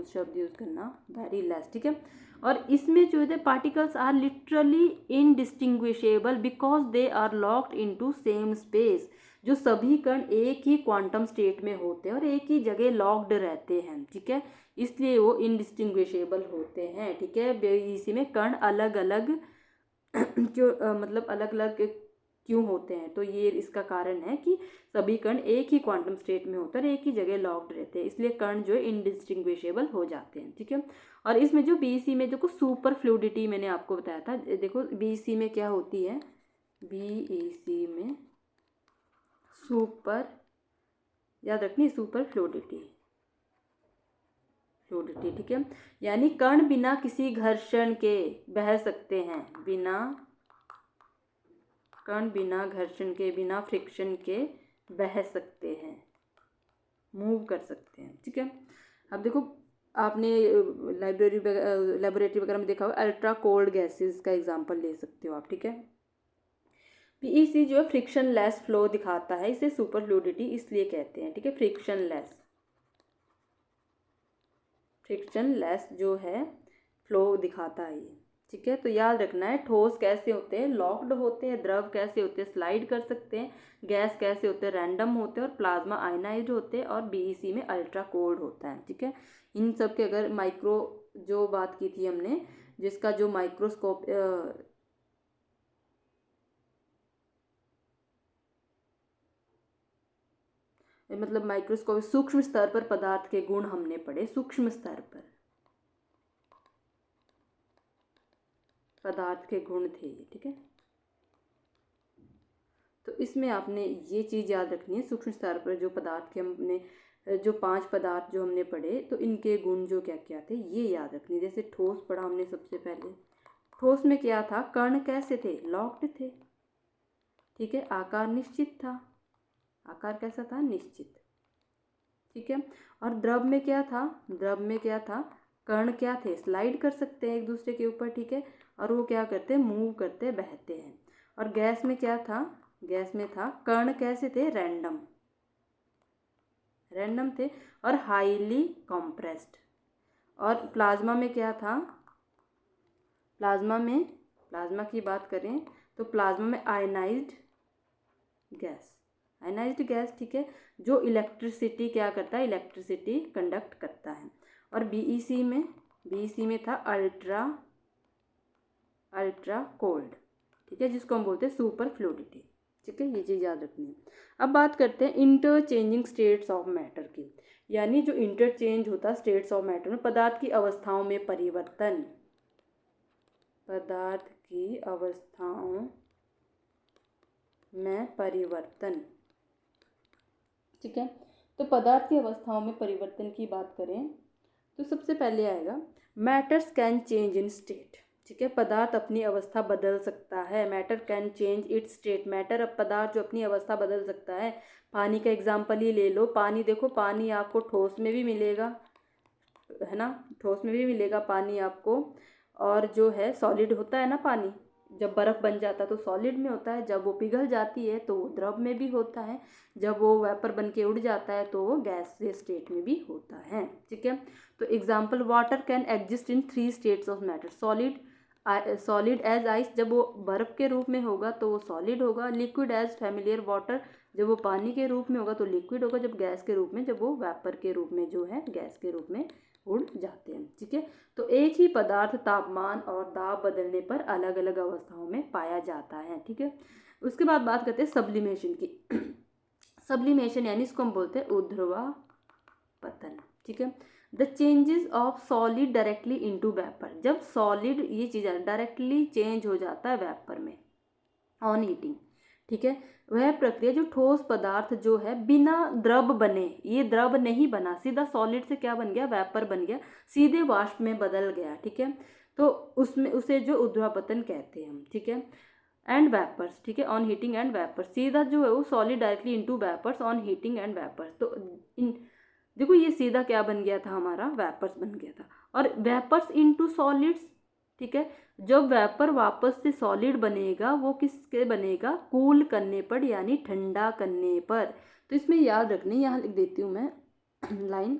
शब्द यूज करना, वेरी लेस, ठीक है। और इसमें जो है particles are literally indistinguishable because they are locked into same space, जो सभी कण एक ही क्वांटम स्टेट में होते हैं और एक ही जगह लॉक्ड रहते हैं, ठीक है, इसलिए वो इनडिस्टिंग्विशेबल होते हैं, ठीक है। इसी में कण अलग अलग क्यों मतलब अलग अलग क्यों होते हैं, तो ये इसका कारण है कि सभी कण एक ही क्वांटम स्टेट में होते हैं और एक ही जगह लॉक्ड रहते हैं, इसलिए कण जो है इनडिस्टिंग्विशेबल हो जाते हैं, ठीक है। और इसमें जो बीईसी में देखो सुपर फ्लूइडिटी मैंने आपको बताया था, देखो बीईसी में क्या होती है, बीईसी में सुपर, याद रखनी, सुपर फ्लूइडिटी, ठीक है। यानी कण बिना किसी घर्षण के बह सकते हैं, कण बिना घर्षण के, बिना फ्रिक्शन के बह सकते हैं, मूव कर सकते हैं, ठीक है। अब देखो आपने लेबोरेटरी वगैरह में देखा होगा, अल्ट्रा कोल्ड गैसेस का एग्जांपल ले सकते हो आप, ठीक है। पीईसी जो है फ्रिक्शन लेस फ्लो दिखाता है, इसे सुपर फ्लूइडिटी इसलिए कहते हैं, ठीक है, फ्रिक्शन लेस जो है फ्लो दिखाता है ये, ठीक है। तो याद रखना है ठोस कैसे होते हैं, लॉक्ड होते हैं, द्रव कैसे होते हैं, स्लाइड कर सकते हैं, गैस कैसे होते हैं, रैंडम होते हैं, और प्लाज्मा आयनाइज्ड होते हैं, और बीईसी में अल्ट्रा कोल्ड होता है, ठीक है। इन सब के अगर माइक्रो जो बात की थी हमने, जिसका जो माइक्रोस्कोप मतलब माइक्रोस्कोप सूक्ष्म स्तर पर पदार्थ के गुण हमने पढ़े, सूक्ष्म स्तर पर पदार्थ के गुण थे ये, ठीक है। तो इसमें आपने ये चीज़ याद रखनी है, सूक्ष्म स्तर पर जो पदार्थ के हमने जो 5 पदार्थ जो हमने पढ़े, तो इनके गुण जो क्या क्या थे ये याद रखनी। जैसे ठोस पढ़ा हमने सबसे पहले, ठोस में क्या था, कण कैसे थे, लॉक्ड थे, ठीक है, आकार निश्चित था, आकार कैसा था, निश्चित, ठीक है। और द्रव में क्या था, कण क्या थे, स्लाइड कर सकते हैं एक दूसरे के ऊपर, ठीक है, और वो क्या करते हैं, मूव करते बहते हैं। और गैस में क्या था, गैस में था, कण कैसे थे, रैंडम थे और हाईली कंप्रेस्ड। और प्लाज्मा में क्या था, प्लाज्मा की बात करें तो प्लाज्मा में आयनाइज्ड गैस, ठीक है, जो इलेक्ट्रिसिटी क्या करता है, इलेक्ट्रिसिटी कंडक्ट करता है। और बीईसी में था अल्ट्रा कोल्ड, ठीक है, जिसको हम बोलते हैं सुपर फ्लूइडिटी, ठीक है, ये चीज़ याद रखनी है। अब बात करते हैं इंटरचेंजिंग स्टेट्स ऑफ मैटर की, यानी जो इंटरचेंज होता है स्टेट्स ऑफ मैटर में, पदार्थ की अवस्थाओं में परिवर्तन, ठीक है। तो पदार्थ की अवस्थाओं में परिवर्तन की बात करें तो सबसे पहले आएगा matters can change in state, ठीक है, पदार्थ अपनी अवस्था बदल सकता है, matter can change it's state, matter अब पदार्थ जो अपनी अवस्था बदल सकता है। पानी का एग्जाम्पल ही ले लो, पानी देखो, पानी आपको ठोस में भी मिलेगा, है ना, ठोस में भी मिलेगा पानी आपको। और जो है सॉलिड होता है ना पानी, जब बर्फ़ बन जाता है तो सॉलिड में होता है, जब वो पिघल जाती है तो वो द्रव में भी होता है, जब वो वेपर बन के उड़ जाता है तो वो गैसियस स्टेट में भी होता है। ठीक है, तो example, water can exist in 3 states of matter. Solid as ice, जब वो बर्फ़ के रूप में होगा तो वो सॉलिड होगा। लिक्विड एज फैमिलियर वाटर, जब वो पानी के रूप में होगा तो लिक्विड होगा। जब गैस के रूप में, जब वो वेपर के रूप में जो है गैस के रूप में उड़ जाते हैं। ठीक है, तो एक ही पदार्थ तापमान और दाब बदलने पर अलग अलग अवस्थाओं में पाया जाता है। ठीक है, उसके बाद बात करते हैं सब्लिमेशन की। सब्लिमेशन यानी इसको हम बोलते हैं ऊर्ध्वापतन। ठीक है, the changes of solid directly into vapour, जब सॉलिड ये चीज़ डायरेक्टली चेंज हो जाता है वेपर में ऑन हीटिंग। ठीक है, वह प्रक्रिया जो ठोस पदार्थ जो है बिना द्रव बने, ये द्रव नहीं बना, सीधा सॉलिड से क्या बन गया, वेपर बन गया, सीधे वाष्प में बदल गया। ठीक है, तो उसमें उसे जो ऊर्ध्वापतन कहते हैं हम। ठीक है, एंड वेपर्स, ठीक है, ऑन हीटिंग एंड वेपर्स, सीधा जो है वो solid directly into vapours on heating and vapours. तो देखो ये सीधा क्या बन गया था, हमारा वेपर्स बन गया था। और वेपर्स इनटू सॉलिड्स, ठीक है, जब वेपर वापस से सॉलिड बनेगा वो किसके बनेगा, कूल करने पर यानी ठंडा करने पर। तो इसमें याद रखने, यहाँ लिख देती हूँ मैं लाइन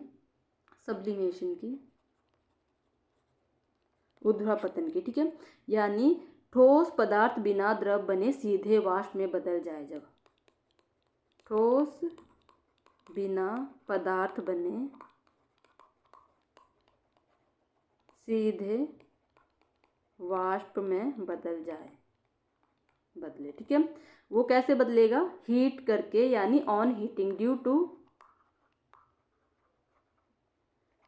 सब्लिमेशन की, ऊर्ध्वापतन की। ठीक है, यानी ठोस पदार्थ बिना द्रव बने सीधे वाष्प में बदल जाए। जब ठोस बिना पदार्थ बने सीधे वाष्प में बदले। ठीक है, वो कैसे बदलेगा, हीट करके यानी on heating, due to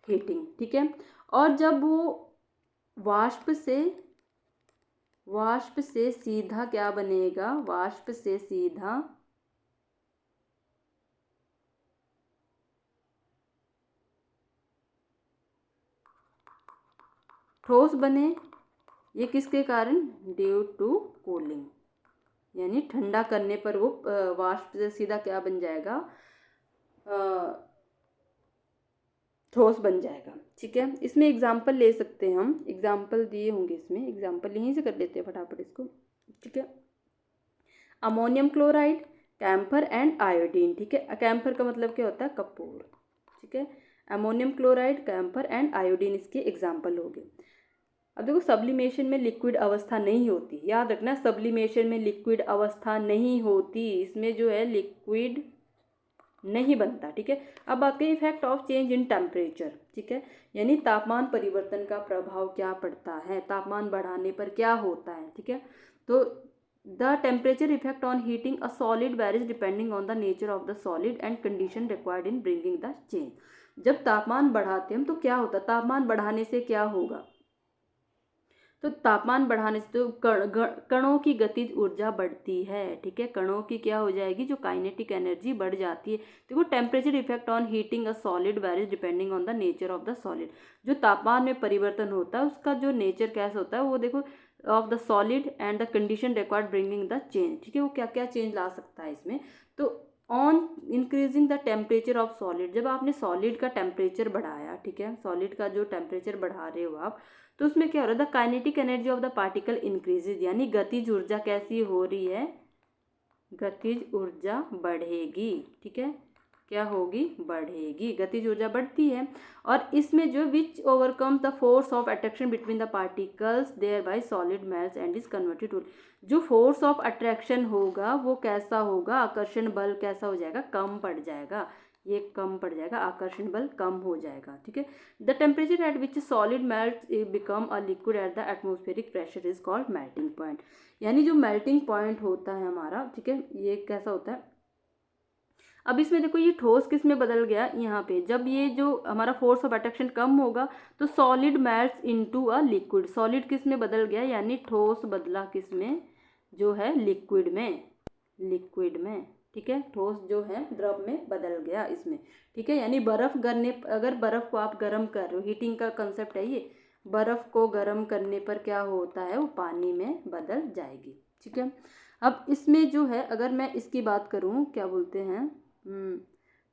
heating. ठीक है, और जब वो वाष्प से सीधा क्या बनेगा, वाष्प से सीधा ठोस बने, ये किसके कारण, ड्यू टू कूलिंग, यानी ठंडा करने पर वो वाष्प से सीधा क्या बन जाएगा, ठोस बन जाएगा। ठीक है, इसमें एग्जाम्पल ले सकते हैं हम, एग्जाम्पल दिए होंगे इसमें, एग्जाम्पल यहीं से कर लेते हैं फटाफट इसको। ठीक है, ammonium chloride, camphor and iodine. ठीक है, कैम्फर का मतलब क्या होता है, कपूर। ठीक है, ammonium chloride, camphor and iodine इसके एग्जाम्पल हो गए। अब देखो सब्लिमेशन में लिक्विड अवस्था नहीं होती, याद रखना, सब्लिमेशन में लिक्विड अवस्था नहीं होती, इसमें जो है लिक्विड नहीं बनता। ठीक है, अब बात करें effect of change in temperature. ठीक है, यानी तापमान परिवर्तन का प्रभाव क्या पड़ता है, तापमान बढ़ाने पर क्या होता है। ठीक है, तो the temperature effect on heating a solid varies depending on the nature of the solid and condition required in bringing the change. जब तापमान बढ़ाते हैं तो क्या होता है, तापमान बढ़ाने से क्या होगा, तो तापमान बढ़ाने से तो कणों की गतिज ऊर्जा बढ़ती है। ठीक है, कणों की क्या हो जाएगी, जो काइनेटिक एनर्जी बढ़ जाती है। देखो temperature effect on heating a solid varies depending on the nature of the solid, जो तापमान में परिवर्तन होता है उसका जो नेचर कैसा होता है, वो देखो of the solid and the condition required bringing the change. ठीक है, वो क्या क्या चेंज ला सकता है इसमें, तो on increasing the temperature of solid, जब आपने सॉलिड का टेम्परेचर बढ़ाया, ठीक है, सॉलिड का जो टेम्परेचर बढ़ा रहे हो आप, तो उसमें क्या हो रहा है, the kinetic energy of the particle increases, यानी गतिज ऊर्जा कैसी हो रही है, गतिज ऊर्जा बढ़ेगी। ठीक है, क्या होगी, बढ़ेगी, गतिज ऊर्जा बढ़ती है। और इसमें जो which overcome the force of attraction between the particles there by solid melts and is converted to, जो फोर्स ऑफ अट्रैक्शन होगा वो कैसा होगा, आकर्षण बल कैसा हो जाएगा, कम पड़ जाएगा, ये कम पड़ जाएगा, आकर्षण बल कम हो जाएगा। ठीक है, the temperature at which solid melt become a liquid at the atmospheric pressure is called melting point, यानी जो मेल्टिंग पॉइंट होता है हमारा, ठीक है, ये कैसा होता है। अब इसमें देखो ये ठोस किस में बदल गया, यहाँ पे जब ये जो हमारा फोर्स ऑफ अट्रैक्शन कम होगा तो solid melts into a liquid, solid किस में बदल गया, यानी ठोस बदला किस में, जो है लिक्विड में। ठीक है, ठोस जो है द्रव में बदल गया इसमें। ठीक है, यानी बर्फ गरने, अगर बर्फ को आप गर्म कर रहे हो, हीटिंग का कंसेप्ट है ये, बर्फ को गर्म करने पर क्या होता है, वो पानी में बदल जाएगी। ठीक है, अब इसमें जो है अगर मैं इसकी बात करूँ, क्या बोलते हैं,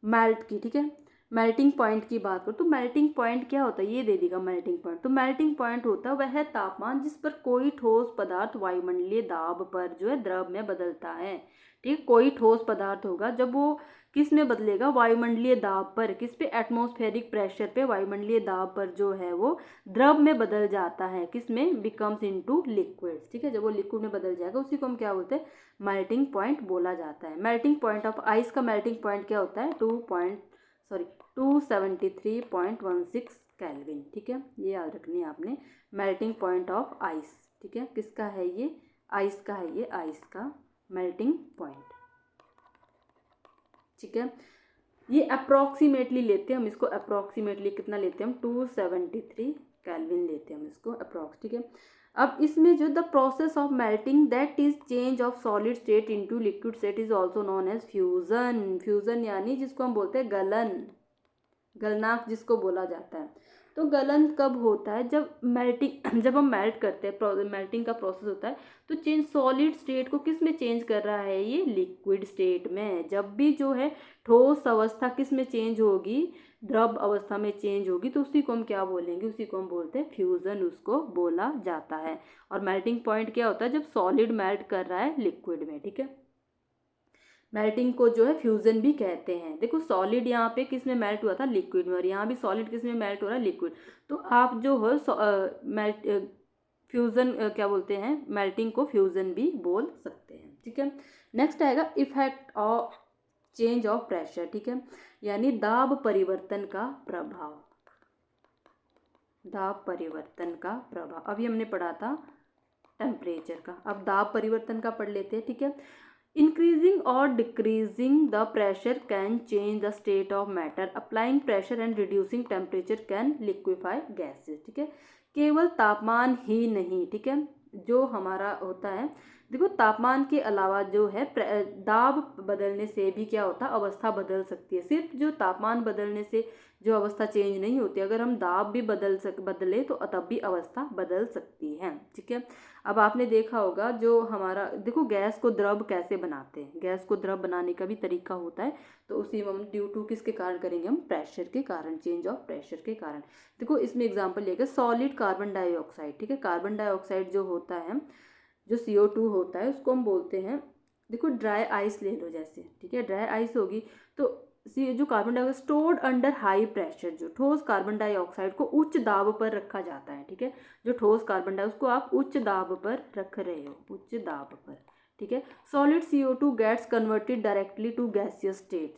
मेल्ट की। ठीक है, मेल्टिंग पॉइंट की बात करूँ तो मेल्टिंग पॉइंट क्या होता है, ये दे देगा मेल्टिंग पॉइंट। तो मेल्टिंग पॉइंट होता है वह तापमान जिस पर कोई ठोस पदार्थ वायुमंडलीय दाब पर जो है द्रव में बदलता है। ठीक, कोई ठोस पदार्थ होगा जब वो किस में बदलेगा, वायुमंडलीय दाब पर, किस पे, एटमॉस्फेरिक प्रेशर पे, वायुमंडलीय दाब पर जो है वो द्रव में बदल जाता है, किस में, बिकम्स इनटू लिक्विड्स। ठीक है, जब वो लिक्विड में बदल जाएगा उसी को हम क्या बोलते हैं, मेल्टिंग पॉइंट बोला जाता है। मेल्टिंग पॉइंट ऑफ आइस का मेल्टिंग पॉइंट क्या होता है, 273.16 केल्विन। ठीक है, ये याद रखनी है आपने, मेल्टिंग पॉइंट ऑफ आइस। ठीक है, किसका है ये, आइस का है, ये आइस का मेल्टिंग पॉइंट। ठीक है, ये अप्रॉक्सीमेटली लेते हैं हम इसको, अप्रॉक्सीमेटली कितना लेते हैं हम, 273 केल्विन लेते हैं हम इसको अप्रॉक्स। ठीक है, अब इसमें जो the process of melting that is change of solid state into liquid state is also known as fusion. Fusion यानी जिसको हम बोलते हैं गलन, गलनांक जिसको बोला जाता है। तो गलन कब होता है, जब मेल्टिंग जब हम मेल्ट करते हैं, मेल्टिंग का प्रोसेस होता है तो चेंज सॉलिड स्टेट को किस में चेंज कर रहा है, ये लिक्विड स्टेट में। जब भी जो है ठोस अवस्था किस में चेंज होगी, द्रव अवस्था में चेंज होगी, तो उसी को हम क्या बोलेंगे, उसी को हम बोलते हैं फ्यूजन, उसको बोला जाता है। और मेल्टिंग पॉइंट क्या होता है, जब सॉलिड मेल्ट कर रहा है लिक्विड में। ठीक है, मेल्टिंग को जो है फ्यूजन भी कहते हैं। देखो सॉलिड यहाँ पे किस में मेल्ट हुआ था, लिक्विड में, और यहाँ भी सॉलिड किस में मेल्ट हो रहा है, लिक्विड। तो आप जो हो मेल्ट फ्यूजन क्या बोलते हैं, मेल्टिंग को फ्यूजन भी बोल सकते हैं। ठीक है, नेक्स्ट आएगा effect of change of pressure. ठीक है, यानी दाब परिवर्तन का प्रभाव, दाब परिवर्तन का प्रभाव। अभी हमने पढ़ा था टेम्परेचर का, अब दाब परिवर्तन का पढ़ लेते हैं। ठीक है, increasing or decreasing the pressure can change the state of matter. Applying pressure and reducing temperature can liquefy gases. ठीक है, केवल तापमान ही नहीं, ठीक है, जो हमारा होता है, देखो तापमान के अलावा जो है दाब बदलने से भी क्या होता है, अवस्था बदल सकती है। सिर्फ जो तापमान बदलने से जो अवस्था चेंज नहीं होती, अगर हम दाब भी बदले तो तब भी अवस्था बदल सकती है। ठीक है, अब आपने देखा होगा जो हमारा, देखो गैस को द्रव कैसे बनाते हैं, गैस को द्रव बनाने का भी तरीका होता है। तो उसी में हम ड्यू टू किसके कारण करेंगे, हम प्रेशर के कारण, चेंज ऑफ प्रेशर के कारण। देखो इसमें एग्जांपल लेगा सॉलिड कार्बन डाइऑक्साइड। ठीक है, कार्बन डाइऑक्साइड जो होता है, जो CO2 होता है, उसको हम बोलते हैं, देखो ड्राई आइस ले लो जैसे, ठीक है, ड्राई आइस होगी तो जो carbon dioxide stored under high pressure, जो ठोस कार्बन डाइऑक्साइड को उच्च दाब पर रखा जाता है। ठीक है, जो ठोस कार्बन डाइऑक्साइड उसको आप उच्च दाब पर रख रहे हो, उच्च दाब पर। ठीक है, solid CO2 gets converted directly to gaseous state.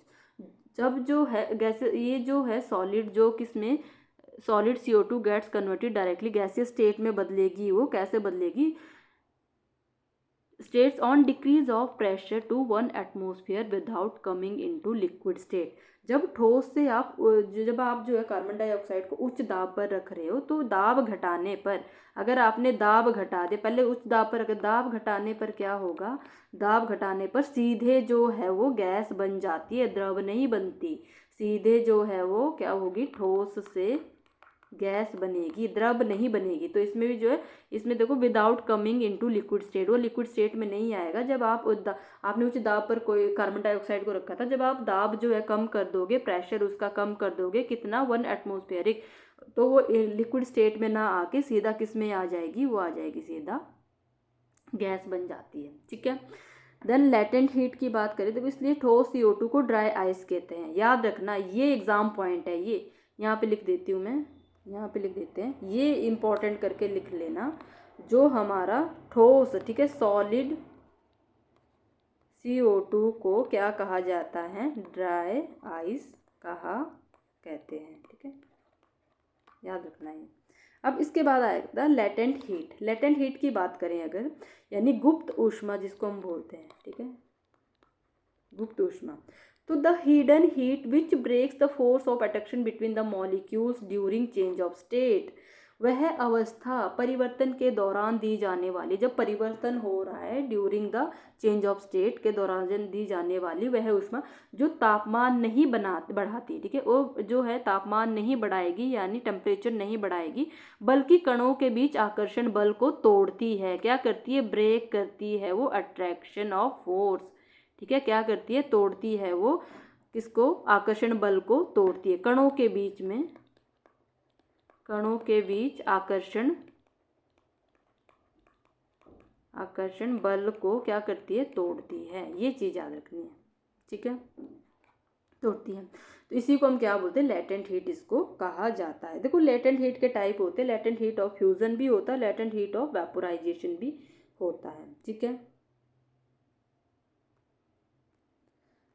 जब जो है गैस, ये जो है सॉलिड, जो किसमें, solid CO2 gets converted directly gaseous state में बदलेगी, वो कैसे बदलेगी, states on decrease of pressure to 1 atmosphere without coming into liquid state। जब ठोस से आप, जब आप जो है कार्बन डाइऑक्साइड को उच्च दाब पर रख रहे हो, तो दाब घटाने पर, अगर आपने दाब घटा दे, पहले उच्च दाब पर, अगर दाब घटाने पर क्या होगा, दाब घटाने पर सीधे जो है वो गैस बन जाती है, द्रव नहीं बनती, सीधे जो है वो क्या होगी, ठोस से गैस बनेगी, द्रव नहीं बनेगी। तो इसमें भी जो है, इसमें देखो without coming into liquid state, वो लिक्विड स्टेट में नहीं आएगा। जब आप आपने उच्च दाब पर कोई कार्बन डाइऑक्साइड को रखा था, जब आप दाब जो है कम कर दोगे, प्रेशर उसका कम कर दोगे, कितना, 1 एटमॉस्फेरिक, तो वो लिक्विड स्टेट में ना आके सीधा किस में आ जाएगी, वो आ जाएगी सीधा गैस बन जाती है। ठीक है, देन लेटेंट हीट की बात करें तो इसलिए ठोस CO2 को ड्राई आइस कहते हैं। याद रखना, ये एग्जाम पॉइंट है, ये यहाँ पे लिख देती हूँ मैं, यहाँ पे लिख देते हैं, ये इंपॉर्टेंट करके लिख लेना, जो हमारा ठोस, ठीक है, सॉलिड CO2 को क्या कहा जाता है, ड्राई आइस कहा कहते हैं। ठीक है, याद रखना है। अब इसके बाद आएगा लेटेंट हीट। लेटेंट हीट की बात करें अगर, यानी गुप्त ऊष्मा जिसको हम बोलते हैं, ठीक है, गुप्त ऊष्मा। तो the hidden heat which breaks the force of attraction between the molecules during change of state, वह अवस्था परिवर्तन के दौरान दी जाने वाली, जब परिवर्तन हो रहा है during the change of state के दौरान दी जाने वाली वह ऊष्मा जो तापमान नहीं बढ़ाती, ठीक है, वो जो है तापमान नहीं बढ़ाएगी, यानी टेम्परेचर नहीं बढ़ाएगी, बल्कि कणों के बीच आकर्षण बल को तोड़ती है। क्या करती है, ब्रेक करती है वो अट्रैक्शन ऑफ फोर्स। ठीक है, क्या करती है, तोड़ती है वो किसको, आकर्षण बल को तोड़ती है। कणों के बीच आकर्षण बल को क्या करती है, तोड़ती है। ये चीज याद रखनी है, ठीक है, तोड़ती है। तो इसी को हम क्या बोलते हैं, लेटेंट हीट इसको कहा जाता है। देखो लेटेंट हीट के टाइप होते हैं, लेटेंट हीट ऑफ फ्यूजन भी होता है, लेटेंट हीट ऑफ वेपोराइजेशन भी होता है, ठीक है।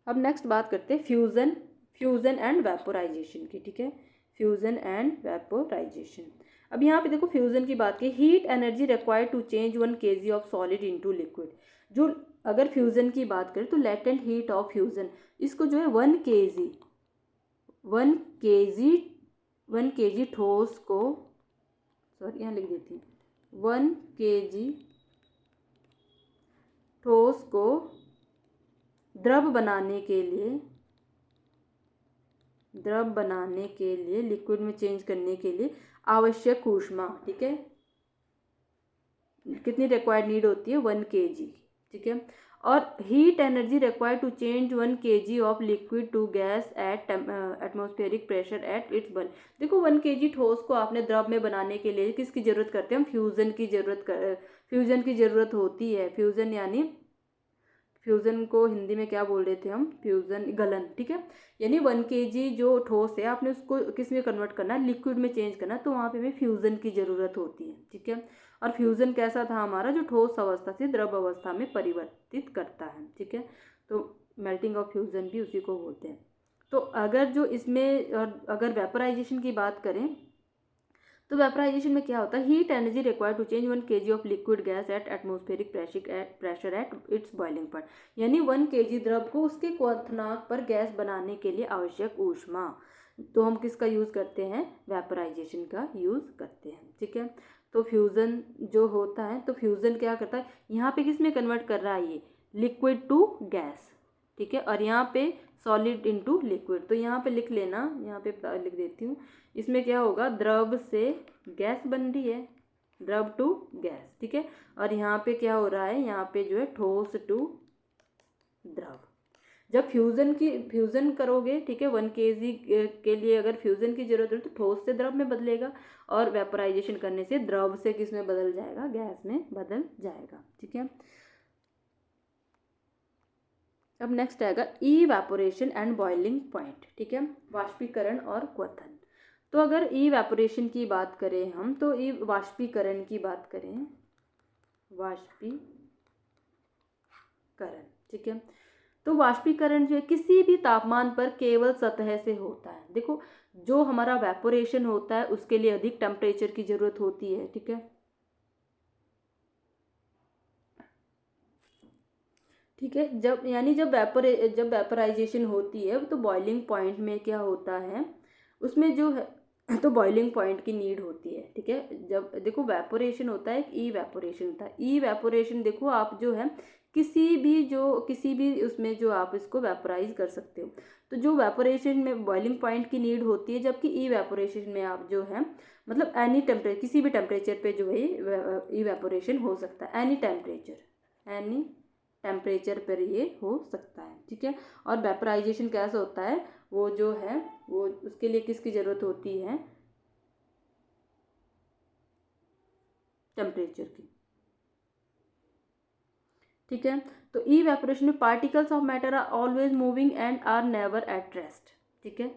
अब नेक्स्ट बात करते हैं फ्यूजन एंड वेपोराइजेशन की, ठीक है, फ्यूजन एंड वेपोराइजेशन। अब यहाँ पे देखो फ्यूजन की बात की, heat energy required to change 1 kg of solid into liquid. जो अगर फ्यूजन की बात करें तो लेटेंट हीट ऑफ फ्यूजन, इसको जो है 1 kg ठोस को, सॉरी यहाँ लिख देती हूँ, 1 kg ठोस को द्रव बनाने के लिए लिक्विड में चेंज करने के लिए आवश्यक ऊष्मा, ठीक है, कितनी रिक्वायर्ड नीड होती है, 1 kg, ठीक है। और heat energy required to change 1 kg of liquid to gas at atmospheric pressure at its boil. देखो 1 kg ठोस को आपने द्रव में बनाने के लिए किसकी जरूरत करते हैं, हम फ्यूजन की जरूरत होती है। फ्यूजन यानी, फ्यूजन को हिंदी में क्या बोल रहे थे हम, फ्यूजन गलन, ठीक है। यानी 1 kg जो ठोस है आपने उसको किस में कन्वर्ट करना है, लिक्विड में चेंज करना है, तो वहाँ पे हमें फ्यूजन की जरूरत होती है, ठीक है। और फ्यूजन कैसा था हमारा, जो ठोस अवस्था से द्रव अवस्था में परिवर्तित करता है, ठीक है। तो मेल्टिंग ऑफ फ्यूजन भी उसी को बोलते हैं। तो अगर जो इसमें, और अगर वेपराइजेशन की बात करें तो वेपराइजेशन में क्या होता है, heat energy required to change 1 kg of liquid gas at atmospheric pressure at its boiling point. यानी 1 kg द्रव को उसके क्वथनांक पर गैस बनाने के लिए आवश्यक ऊष्मा, तो हम किसका यूज करते हैं, वेपराइजेशन का यूज करते हैं, ठीक है। तो फ्यूजन जो होता है, तो फ्यूजन क्या करता है, यहाँ पे किस में कन्वर्ट कर रहा है, ये लिक्विड टू गैस, ठीक है, और यहाँ पे सॉलिड इनटू लिक्विड। तो यहाँ पे लिख लेना, यहाँ पे लिख देती हूँ, इसमें क्या होगा, द्रव से गैस बन रही है, द्रव टू गैस, ठीक है। और यहाँ पे क्या हो रहा है, यहाँ पे जो है ठोस टू द्रव। जब फ्यूजन करोगे, ठीक है, 1 kg के लिए अगर फ्यूजन की जरूरत है तो ठोस से द्रव में बदलेगा, और वेपराइजेशन करने से द्रव से किस में बदल जाएगा, गैस में बदल जाएगा, ठीक है। अब नेक्स्ट आएगा इवेपोरेशन एंड बॉइलिंग पॉइंट, ठीक है, वाष्पीकरण और क्वथन। तो अगर इवेपोरेशन की बात करें हम, तो वाष्पीकरण की बात करें, वाष्पीकरण, ठीक है। तो वाष्पीकरण जो है किसी भी तापमान पर केवल सतह से होता है। देखो जो हमारा वेपोरेशन होता है उसके लिए अधिक टेम्परेचर की जरूरत होती है, ठीक है, ठीक है। जब वेपोराइजेशन होती है तो बॉइलिंग पॉइंट में क्या होता है, उसमें जो है तो बॉइलिंग पॉइंट की नीड होती है, ठीक है। जब देखो वेपोरेशन होता है, एक इवेपोरेशन होता है। इवेपोरेशन देखो आप जो है किसी भी उसमें जो आप इसको वेपोराइज कर सकते हो। तो जो वेपोरेशन में बॉइलिंग पॉइंट की नीड होती है, जबकि इवेपोरेशन में आप जो है मतलब एनी टेम्परेचर, किसी भी टेम्परेचर पे जो है इवेपोरेशन हो सकता है, एनी टेम्परेचर पर ये हो सकता है, ठीक है। और वेपराइजेशन कैसा होता है, वो जो है वो उसके लिए किसकी जरूरत होती है, टेम्परेचर की, ठीक है। तो इवेपोरेशन में particles of matter are always moving and are never at rest, ठीक है।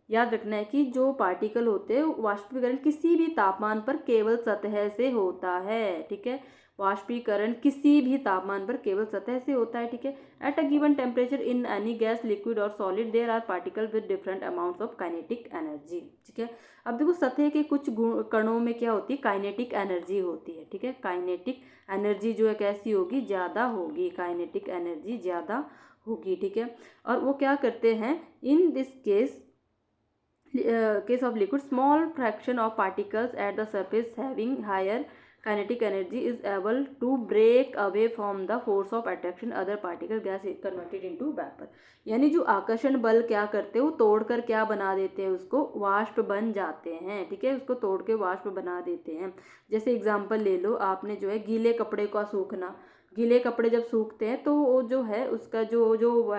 याद रखना है कि जो पार्टिकल होते हैं वाष्पीकरण किसी भी तापमान पर केवल सतह से होता है, ठीक है। वाष्पीकरण किसी भी तापमान पर केवल सतह से होता है, ठीक है। At a given temperature in any gas, liquid और solid there are particle with different amounts of kinetic energy, ठीक है। अब देखो सतह के कुछ कणों में क्या होती है, काइनेटिक एनर्जी होती है, ठीक है। काइनेटिक एनर्जी जो है कैसी होगी, ज़्यादा होगी, काइनेटिक एनर्जी ज़्यादा होगी, ठीक है। और वो क्या करते हैं, in this case of liquid, small fraction of particles at the surface having higher kinetic energy is able to break away from the force of attraction, other particle gas is converted into vapor। यानी जो आकर्षण बल क्या करते हैं, वो तोड़कर क्या बना देते हैं, उसको वाष्प बन जाते हैं, ठीक है। उसको तोड़ के वाष्प बना देते हैं। जैसे एग्जांपल ले लो, आपने जो है गीले कपड़े का सूखना, गीले कपड़े जब सूखते हैं तो वो जो है उसका जो जो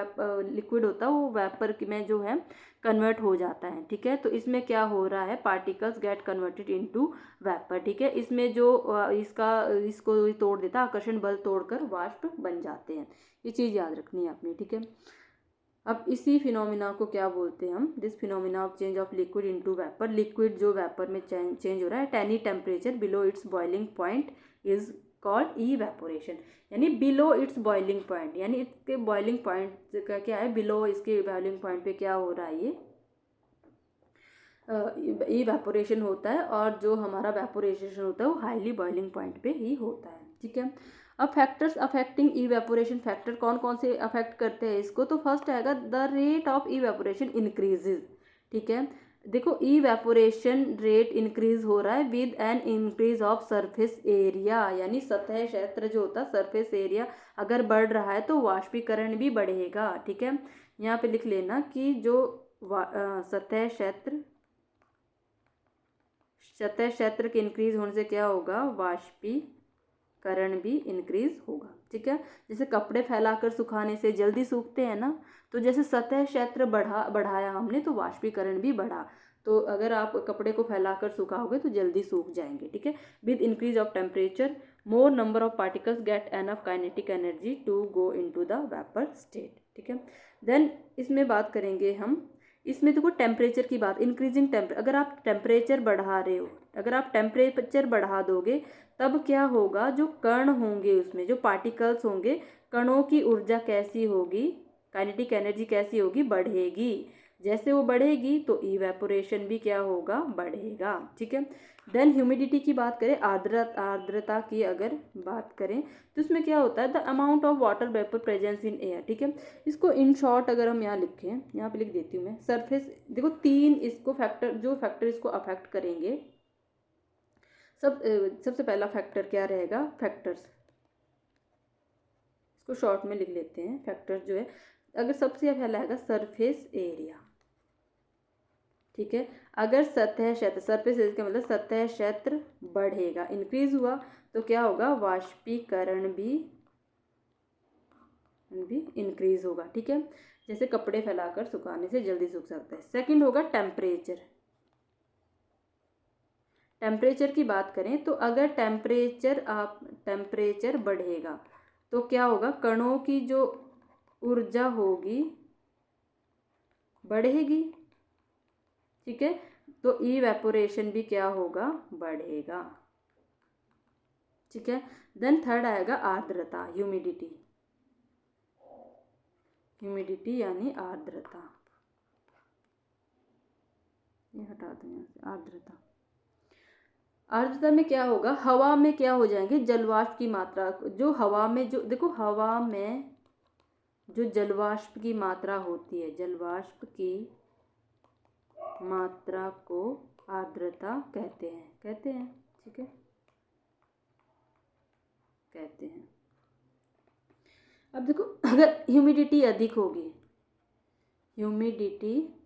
लिक्विड होता है वो वेपर में जो है कन्वर्ट हो जाता है, ठीक है। तो इसमें क्या हो रहा है, particles get converted into vapour, ठीक है। इसमें जो इसको तोड़ देता है, आकर्षण बल तोड़कर वाष्प बन जाते हैं। ये चीज़ याद रखनी है आपने, ठीक है। अब इसी फिनोमिना को क्या बोलते हैं हम, this phenomena of change of liquid into vapour, liquid जो वेपर में चेंज हो रहा है any temperature below it's boiling point is called evaporation. यानी बिलो इट्स बॉइलिंग पॉइंट, यानी इसके बॉइलिंग पॉइंट का क्या है, बिलो इसके बॉइलिंग पॉइंट पे क्या हो रहा है, ये इवेपोरेशन होता है। और जो हमारा वेपोराइजेशन होता है वो हाईली बॉइलिंग पॉइंट पे ही होता है, ठीक है। अब फैक्टर्स अफेक्टिंग इवेपोरेशन, फैक्टर कौन कौन से अफेक्ट करते हैं इसको, तो फर्स्ट आएगा the rate of evaporation increases, ठीक है। देखो इवेपोरेशन रेट इंक्रीज हो रहा है with an increase of surface area, यानी सतह क्षेत्र जो होता है सरफेस एरिया अगर बढ़ रहा है तो वाष्पीकरण भी बढ़ेगा, ठीक है। यहाँ पे लिख लेना कि जो सतह क्षेत्र के इंक्रीज होने से क्या होगा, वाष्पीकरण भी इंक्रीज होगा, ठीक है। जैसे कपड़े फैलाकर सुखाने से जल्दी सूखते हैं ना, तो जैसे सतह क्षेत्र बढ़ाया हमने तो वाष्पीकरण भी बढ़ा। तो अगर आप कपड़े को फैलाकर सुखाओगे तो जल्दी सूख जाएंगे, ठीक है। With increase of temperature more number of particles get enough kinetic energy to go into the vapour state, ठीक है। देन इसमें बात करेंगे हम, इसमें देखो टेम्परेचर की बात, इंक्रीजिंग टेम्परेचर, अगर आप टेम्परेचर बढ़ा रहे हो, अगर आप टेम्परेचर बढ़ा दोगे तब क्या होगा, जो कण होंगे उसमें जो पार्टिकल्स होंगे, कणों की ऊर्जा कैसी होगी, काइनेटिक एनर्जी कैसी होगी, बढ़ेगी। जैसे वो बढ़ेगी तो इवेपोरेशन भी क्या होगा, बढ़ेगा, ठीक है। देन ह्यूमिडिटी की बात करें, आर्द्रता की अगर बात करें तो इसमें क्या होता है, the amount of water vapour presence in air, ठीक है। इसको इन शॉर्ट अगर हम यहाँ लिखें, यहाँ पे लिख देती हूँ मैं, सरफेस देखो तीन इसको फैक्टर इसको अफेक्ट करेंगे। सबसे पहला फैक्टर क्या रहेगा, फैक्टर्स, इसको शॉर्ट में लिख लेते हैं। फैक्टर्स जो है अगर सबसे पहला आएगा सरफेस एरिया, ठीक है। अगर सतह क्षेत्र, सरफेस एरिया का मतलब सतह क्षेत्र बढ़ेगा, इंक्रीज हुआ तो क्या होगा, वाष्पीकरण भी इंक्रीज होगा, ठीक है। जैसे कपड़े फैलाकर सुखाने से जल्दी सूख सकता है। सेकंड होगा टेम्परेचर, टेम्परेचर की बात करें तो अगर टेम्परेचर बढ़ेगा तो क्या होगा, कणों की जो ऊर्जा होगी बढ़ेगी, ठीक है। तो इवेपोरेशन भी क्या होगा, बढ़ेगा, ठीक है। देन थर्ड आएगा आर्द्रता, ह्यूमिडिटी यानी आर्द्रता, ये हटा दें यहाँ से, आर्द्रता में क्या होगा, हवा में क्या हो जाएंगे, जलवाष्प की मात्रा, जो हवा में जो देखो हवा में जो जलवाष्प की मात्रा होती है, जलवाष्प की मात्रा को आर्द्रता कहते हैं, ठीक है, कहते हैं। अब देखो अगर ह्यूमिडिटी अधिक होगी, ह्यूमिडिटी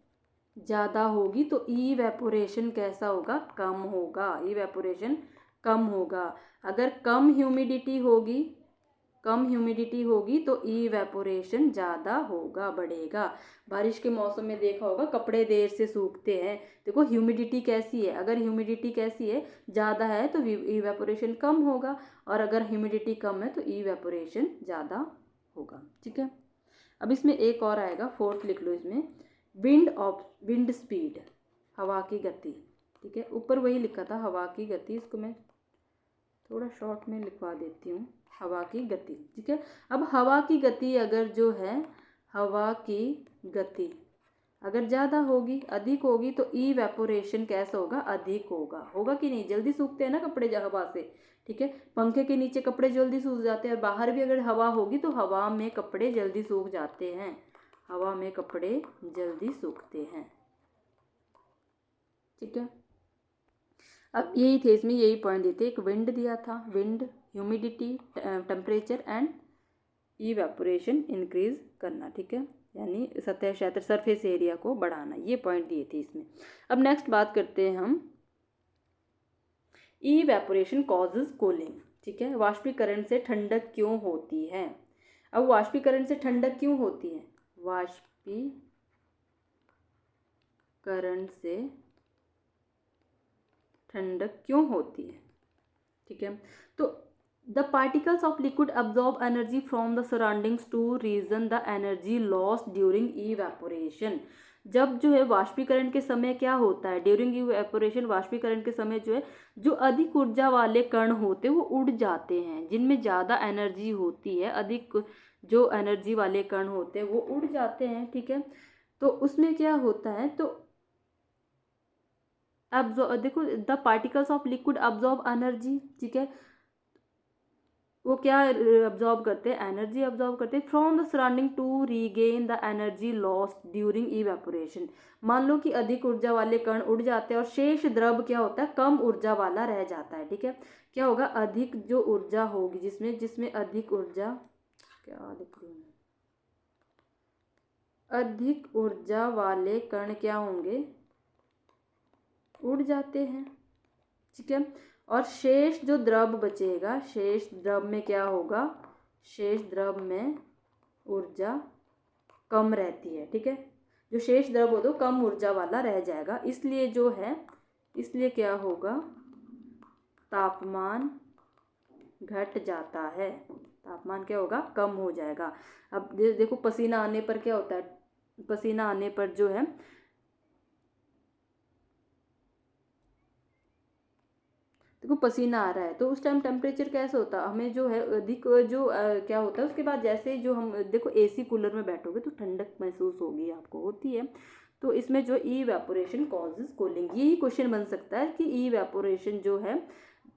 ज़्यादा होगी तो इवेपोरेशन कैसा होगा, कम होगा, इवेपोरेशन कम होगा। अगर कम ह्यूमिडिटी होगी तो इवेपोरेशन ज़्यादा होगा, बढ़ेगा। बारिश के मौसम में देखा होगा कपड़े देर से सूखते हैं, देखो ह्यूमिडिटी कैसी है, अगर ह्यूमिडिटी कैसी है, ज़्यादा है तो इवेपोरेशन कम होगा, और अगर ह्यूमिडिटी कम है तो इवेपोरेशन ज़्यादा होगा, ठीक है। अब इसमें एक और आएगा, फोर्थ लिख लो इसमें, विंड स्पीड, हवा की गति, ठीक है। ऊपर वही लिखा था हवा की गति, इसको मैं थोड़ा शॉर्ट में लिखवा देती हूँ, हवा की गति, ठीक है। अब हवा की गति अगर जो है, हवा की गति अगर ज़्यादा होगी, अधिक होगी तो इवेपोरेशन कैसा होगा, अधिक होगा कि नहीं, जल्दी सूखते हैं ना कपड़े हवा से, ठीक है। पंखे के नीचे कपड़े जल्दी सूख जाते हैं, और बाहर भी अगर हवा होगी तो हवा में कपड़े जल्दी सूख जाते हैं, हवा में कपड़े जल्दी सूखते हैं, ठीक है। अब यही थे, इसमें यही पॉइंट देते, एक विंड दिया था, wind, humidity, temperature and evaporation increase करना, ठीक है, यानी सतह क्षेत्र सरफेस एरिया को बढ़ाना, ये पॉइंट दिए थे इसमें। अब नेक्स्ट बात करते हैं हम, इवेपोरेशन कॉजेज कूलिंग, ठीक है। वाष्पीकरण से ठंडक क्यों होती है? अब वाष्पीकरण से ठंडक क्यों होती है? वाष्पीकरण से ठंडक क्यों होती है? ठीक है। तो the particles of liquid absorb energy from the surroundings to regain the energy loss during evaporation. जब जो है वाष्पीकरण के समय क्या होता है, ड्यूरिंग इवेपोरेशन, वाष्पीकरण के समय जो है जो अधिक ऊर्जा वाले कण होते हैं वो उड़ जाते हैं, जिनमें ज़्यादा एनर्जी होती है, अधिक जो एनर्जी वाले कण होते हैं वो उड़ जाते हैं। ठीक है। तो उसमें क्या होता है, तो देखो the particles of liquid absorb energy. ठीक है। वो क्या अब्जॉर्ब करते हैं? एनर्जी अब्जॉर्ब करते हैं from the surrounding to regain the energy lost during evaporation. मान लो कि अधिक ऊर्जा वाले कण उड़ जाते हैं और शेष द्रव क्या होता है, कम ऊर्जा वाला रह जाता है। ठीक है। क्या होगा, अधिक जो ऊर्जा होगी, जिसमें अधिक ऊर्जा, क्या लिख रही हूँ, अधिक ऊर्जा वाले कण क्या होंगे, उड़ जाते हैं। ठीक है। और शेष जो द्रव बचेगा, शेष द्रव में क्या होगा, शेष द्रव में ऊर्जा कम रहती है। ठीक है। जो शेष द्रव हो तो कम ऊर्जा वाला रह जाएगा, इसलिए जो है, इसलिए क्या होगा, तापमान घट जाता है, तापमान क्या होगा, कम हो जाएगा। अब देखो पसीना आने पर क्या होता है, पसीना आने पर जो है, देखो पसीना आ रहा है तो उस टाइम टेम्परेचर कैसे होता है, हमें जो है अधिक जो क्या होता है, उसके बाद जैसे जो हम देखो एसी कूलर में बैठोगे तो ठंडक महसूस होगी, आपको होती है। तो इसमें जो इवेपोरेशन कॉजेज कूलिंग, यही क्वेश्चन बन सकता है कि इवेपोरेशन जो है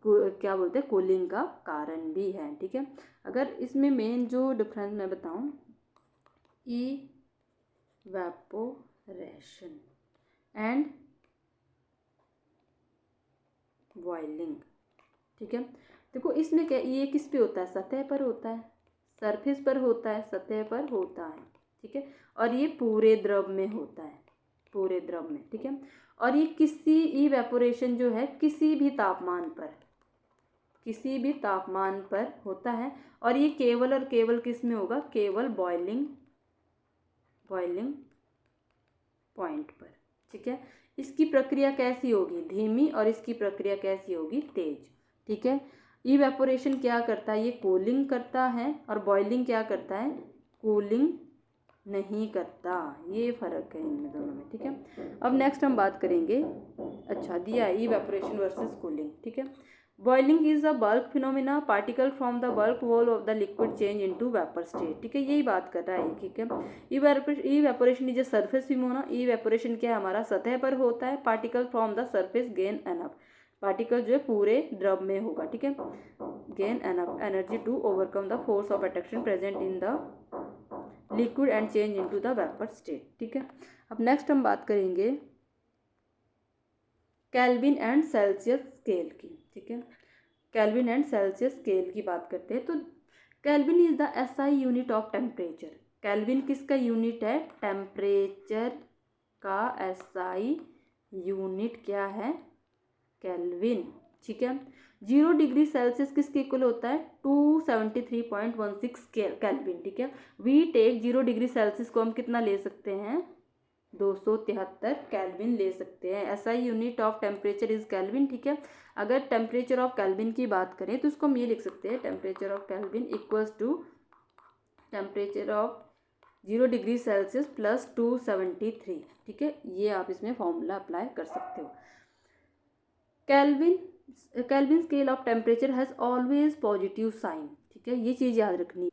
क्या बोलते हैं, कूलिंग का कारण भी है। ठीक है। अगर इसमें मेन जो डिफरेंस मैं बताऊं, इवेपोरेशन एंड बॉइलिंग। ठीक है। देखो इसमें क्या, ये किस पे होता है, सतह पर होता है, सरफेस पर होता है, सतह पर होता है। ठीक है। और ये पूरे द्रव में होता है, पूरे द्रव में। ठीक है। और ये किसी इवेपोरेशन जो है किसी भी तापमान पर, किसी भी तापमान पर होता है। और ये केवल और केवल किस में होगा, केवल बॉइलिंग पॉइंट पर। ठीक है। इसकी प्रक्रिया कैसी होगी, धीमी, और इसकी प्रक्रिया कैसी होगी, तेज। ठीक है। इवेपोरेशन क्या करता है, ये कूलिंग करता है, और बॉइलिंग क्या करता है, कूलिंग नहीं करता। ये फर्क है इनमें दोनों में। ठीक है। अब नेक्स्ट हम बात करेंगे, अच्छा दिया है इवेपोरेशन वर्सेस कूलिंग। ठीक है। Boiling is a bulk phenomena, particle from the bulk wall of the liquid change into vapour state. ठीक है, यही बात कर रहा है। ठीक है। Evaporation is a surface phenomena, evaporation क्या हमारा सतह पर होता है। Particle from the surface gain enough, particle जो है पूरे द्रव में होगा। ठीक है। Gain enough energy to overcome the force of attraction present in the liquid and change into the vapour state. ठीक है। अब नेक्स्ट हम बात करेंगे केल्विन एंड सेल्सियस स्केल की। ठीक है। केल्विन एंड सेल्सियस स्केल की बात करते हैं तो kelvin is the SI unit of temperature. Kelvin किसका यूनिट है, टेम्परेचर का एसआई यूनिट क्या है, केल्विन। ठीक है। 0 डिग्री सेल्सियस किसके इक्वल होता है, 273.16 केल्विन। ठीक है। वी टेक 0 डिग्री सेल्सियस को हम कितना ले सकते हैं, 273 केल्विन ले सकते हैं। SI unit of temperature is kelvin. ठीक है। अगर टेम्परेचर ऑफ केल्विन की बात करें तो उसको हम ये लिख सकते हैं, temperature of kelvin equals to temperature of 0 degree Celsius plus 273। ठीक है। ये आप इसमें फॉर्मूला अप्लाई कर सकते हो। Kelvin scale of temperature has always positive sign. ठीक है, ये चीज़ याद रखनी है।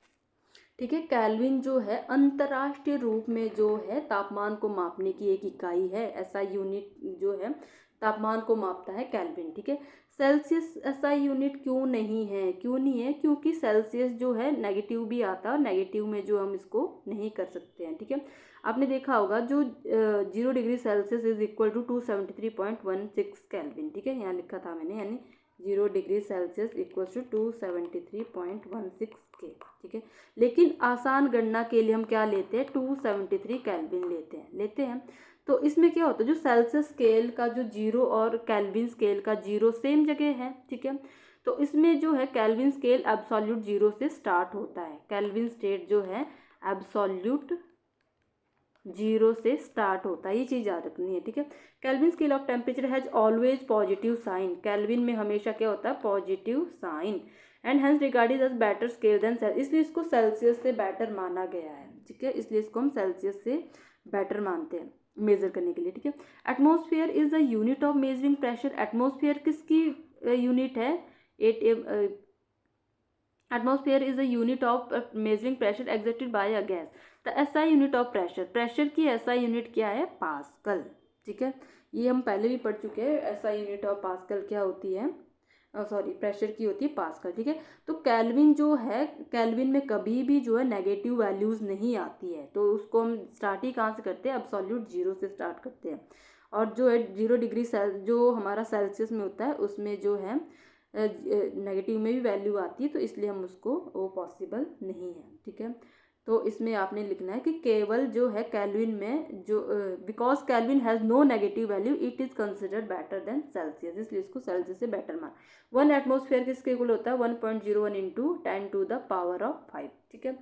ठीक है। केल्विन जो है अंतर्राष्ट्रीय रूप में जो है तापमान को मापने की एक इकाई है। ऐसा यूनिट जो है तापमान को मापता है केल्विन। ठीक है। सेल्सियस ऐसा यूनिट क्यों नहीं है, क्योंकि सेल्सियस जो है नेगेटिव भी आता है, नेगेटिव में जो हम इसको नहीं कर सकते हैं। ठीक है। आपने देखा होगा जो 0 degree Celsius is equal to 273.16 kelvin. ठीक है, यहाँ लिखा था मैंने, यानी 0 डिग्री सेल्सियस इक्वल्स टू 273.16 के। ठीक है। लेकिन आसान गणना के लिए हम क्या लेते हैं, 273 केल्विन लेते हैं। तो इसमें क्या होता है, जो सेल्सियस स्केल का जो 0 और केल्विन स्केल का 0 सेम जगह है। ठीक है। तो इसमें जो है केल्विन स्केल एब्सोल्यूट 0 से स्टार्ट होता है। केल्विन स्टेट जो है एब्सोल्यूट 0 से स्टार्ट होता है, ये चीज़ याद रखनी है, ठीक है। Kelvin scale of temperature has always positive sign, kelvin में हमेशा क्या होता है, positive sign, and hence regarded as better scale than Celsius, इसलिए इसको सेल्सियस से बेटर माना गया है, ठीक है, इसलिए इसको हम सेल्सियस से बेटर मानते हैं मेजर करने के लिए, ठीक है। Atmosphere is the unit of measuring pressure, atmosphere किसकी यूनिट है, atmosphere is a unit of measuring pressure exerted by a gas. The SI unit of pressure, pressure की एसआई यूनिट क्या है, पास्कल, ठीक है, ये हम पहले भी पढ़ चुके हैं। एसआई यूनिट ऑफ पास्कल क्या होती है, सॉरी प्रेशर की होती है पास्कल, ठीक है। तो केल्विन जो है, केल्विन में कभी भी जो है नेगेटिव वैल्यूज नहीं आती है, तो उसको हम स्टार्ट ही कहाँ से करते हैं, एब्सोल्यूट 0 से स्टार्ट करते हैं। और जो है 0 डिग्री जो हमारा सेल्सियस में होता है उसमें जो है नेगेटिव में भी वैल्यू आती है, तो इसलिए हम उसको वो पॉसिबल नहीं है, ठीक है। तो इसमें आपने लिखना है कि केवल जो है केल्विन में जो because kelvin has no negative value it is considered better than Celsius, इसलिए इसको सेल्सियस से बेटर मान। 1 एटमॉस्फेयर किसके इक्वल होता है, 1.01 इंटू 10⁵, ठीक है।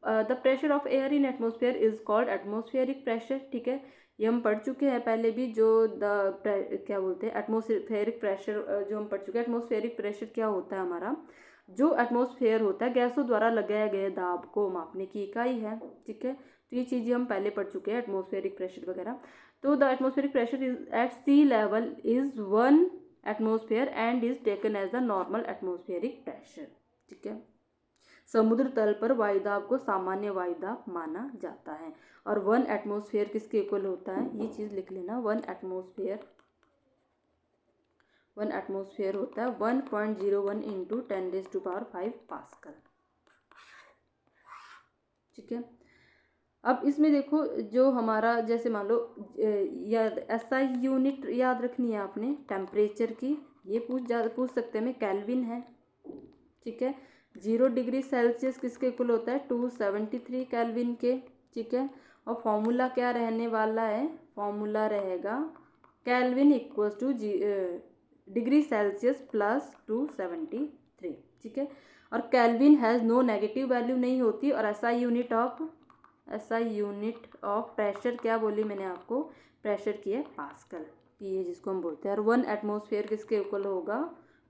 The pressure of air in atmosphere is called atmospheric pressure, ठीक है, ये हम पढ़ चुके हैं पहले भी। जो क्या बोलते हैं एटमॉस्फेरिक प्रेशर जो हम पढ़ चुके हैं। एटमॉस्फेरिक प्रेशर क्या होता है हमारा, जो एटमॉस्फेयर होता है गैसों द्वारा लगाए गए दाब को मापने की इकाई है, ठीक है। तो ये चीज़ें हम पहले पढ़ चुके हैं, एटमॉस्फेरिक प्रेशर वगैरह। तो the atmospheric pressure is at sea level is 1 atmosphere and is taken as the normal atmospheric pressure, ठीक है। समुद्र तल पर वायुदाब को सामान्य वायुदाब माना जाता है। और 1 एटमॉस्फेयर किसके इक्वल होता है, ये चीज़ लिख लेना, 1 एटमॉस्फेयर होता है 1.01 इंटू 10⁵ पास्कल, ठीक है। अब इसमें देखो जो हमारा जैसे मान लो याद एसआई यूनिट याद रखनी है आपने टेम्परेचर की, ये पूछ सकते हैं, में केल्विन है, ठीक है। 0 डिग्री सेल्सियस किसके इक्वल होता है, 273 केल्विन के, ठीक है। और फॉर्मूला क्या रहने वाला है, फॉर्मूला रहेगा kelvin equals to degree Celsius plus 273, ठीक है। और kelvin has no negative value नहीं होती। और एसआई यूनिट ऑफ प्रेशर क्या बोली मैंने आपको, प्रेशर की है पास्कल, ये जिसको हम बोलते हैं। और 1 एटमॉस्फेयर किसके इक्वल होगा,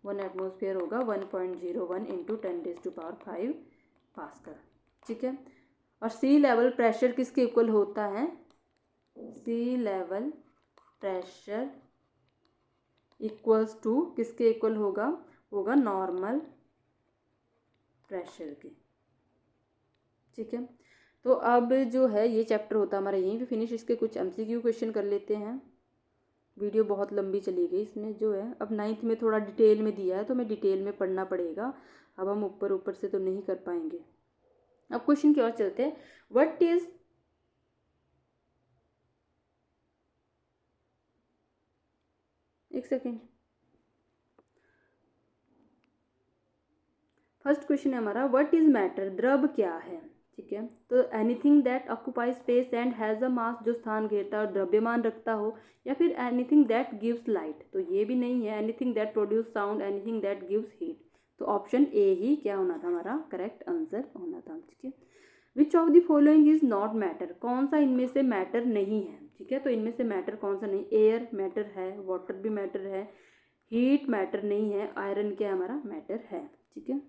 1 एटमॉस्फेयर होगा 1.01 इंटू 10⁵ पास्कल, ठीक है। और सी लेवल प्रेशर किसके इक्वल होता है, सी लेवल प्रेशर इक्वल्स टू किसके इक्वल होगा नॉर्मल प्रेशर के, ठीक है। तो अब जो है ये चैप्टर होता है हमारा यहीं पे फिनिश। इसके कुछ एमसीक्यू क्वेश्चन कर लेते हैं, वीडियो बहुत लंबी चली गई इसमें जो है। अब 9th में थोड़ा डिटेल में दिया है तो मैं डिटेल में पढ़ना पड़ेगा, अब हम ऊपर से तो नहीं कर पाएंगे। अब क्वेश्चन की ओर चलते हैं। व्हाट इज एक सेकेंड, फर्स्ट क्वेश्चन है हमारा व्हाट इज मैटर, द्रव क्या है, ठीक है। तो anything that occupy space and has a mass, जो स्थान घेरता और द्रव्यमान रखता हो, या फिर एनीथिंग दैट गिव्स लाइट, तो ये भी नहीं है। Anything that produce sound, anything that gives heat, तो ऑप्शन ए ही क्या होना था हमारा करेक्ट आंसर होना था, ठीक है। Which of the following is not matter, कौन सा इनमें से मैटर नहीं है, ठीक है। तो इनमें से मैटर कौन सा नहीं, एयर मैटर है, वाटर भी मैटर है, हीट मैटर नहीं है, आयरन क्या हमारा मैटर है, ठीक है।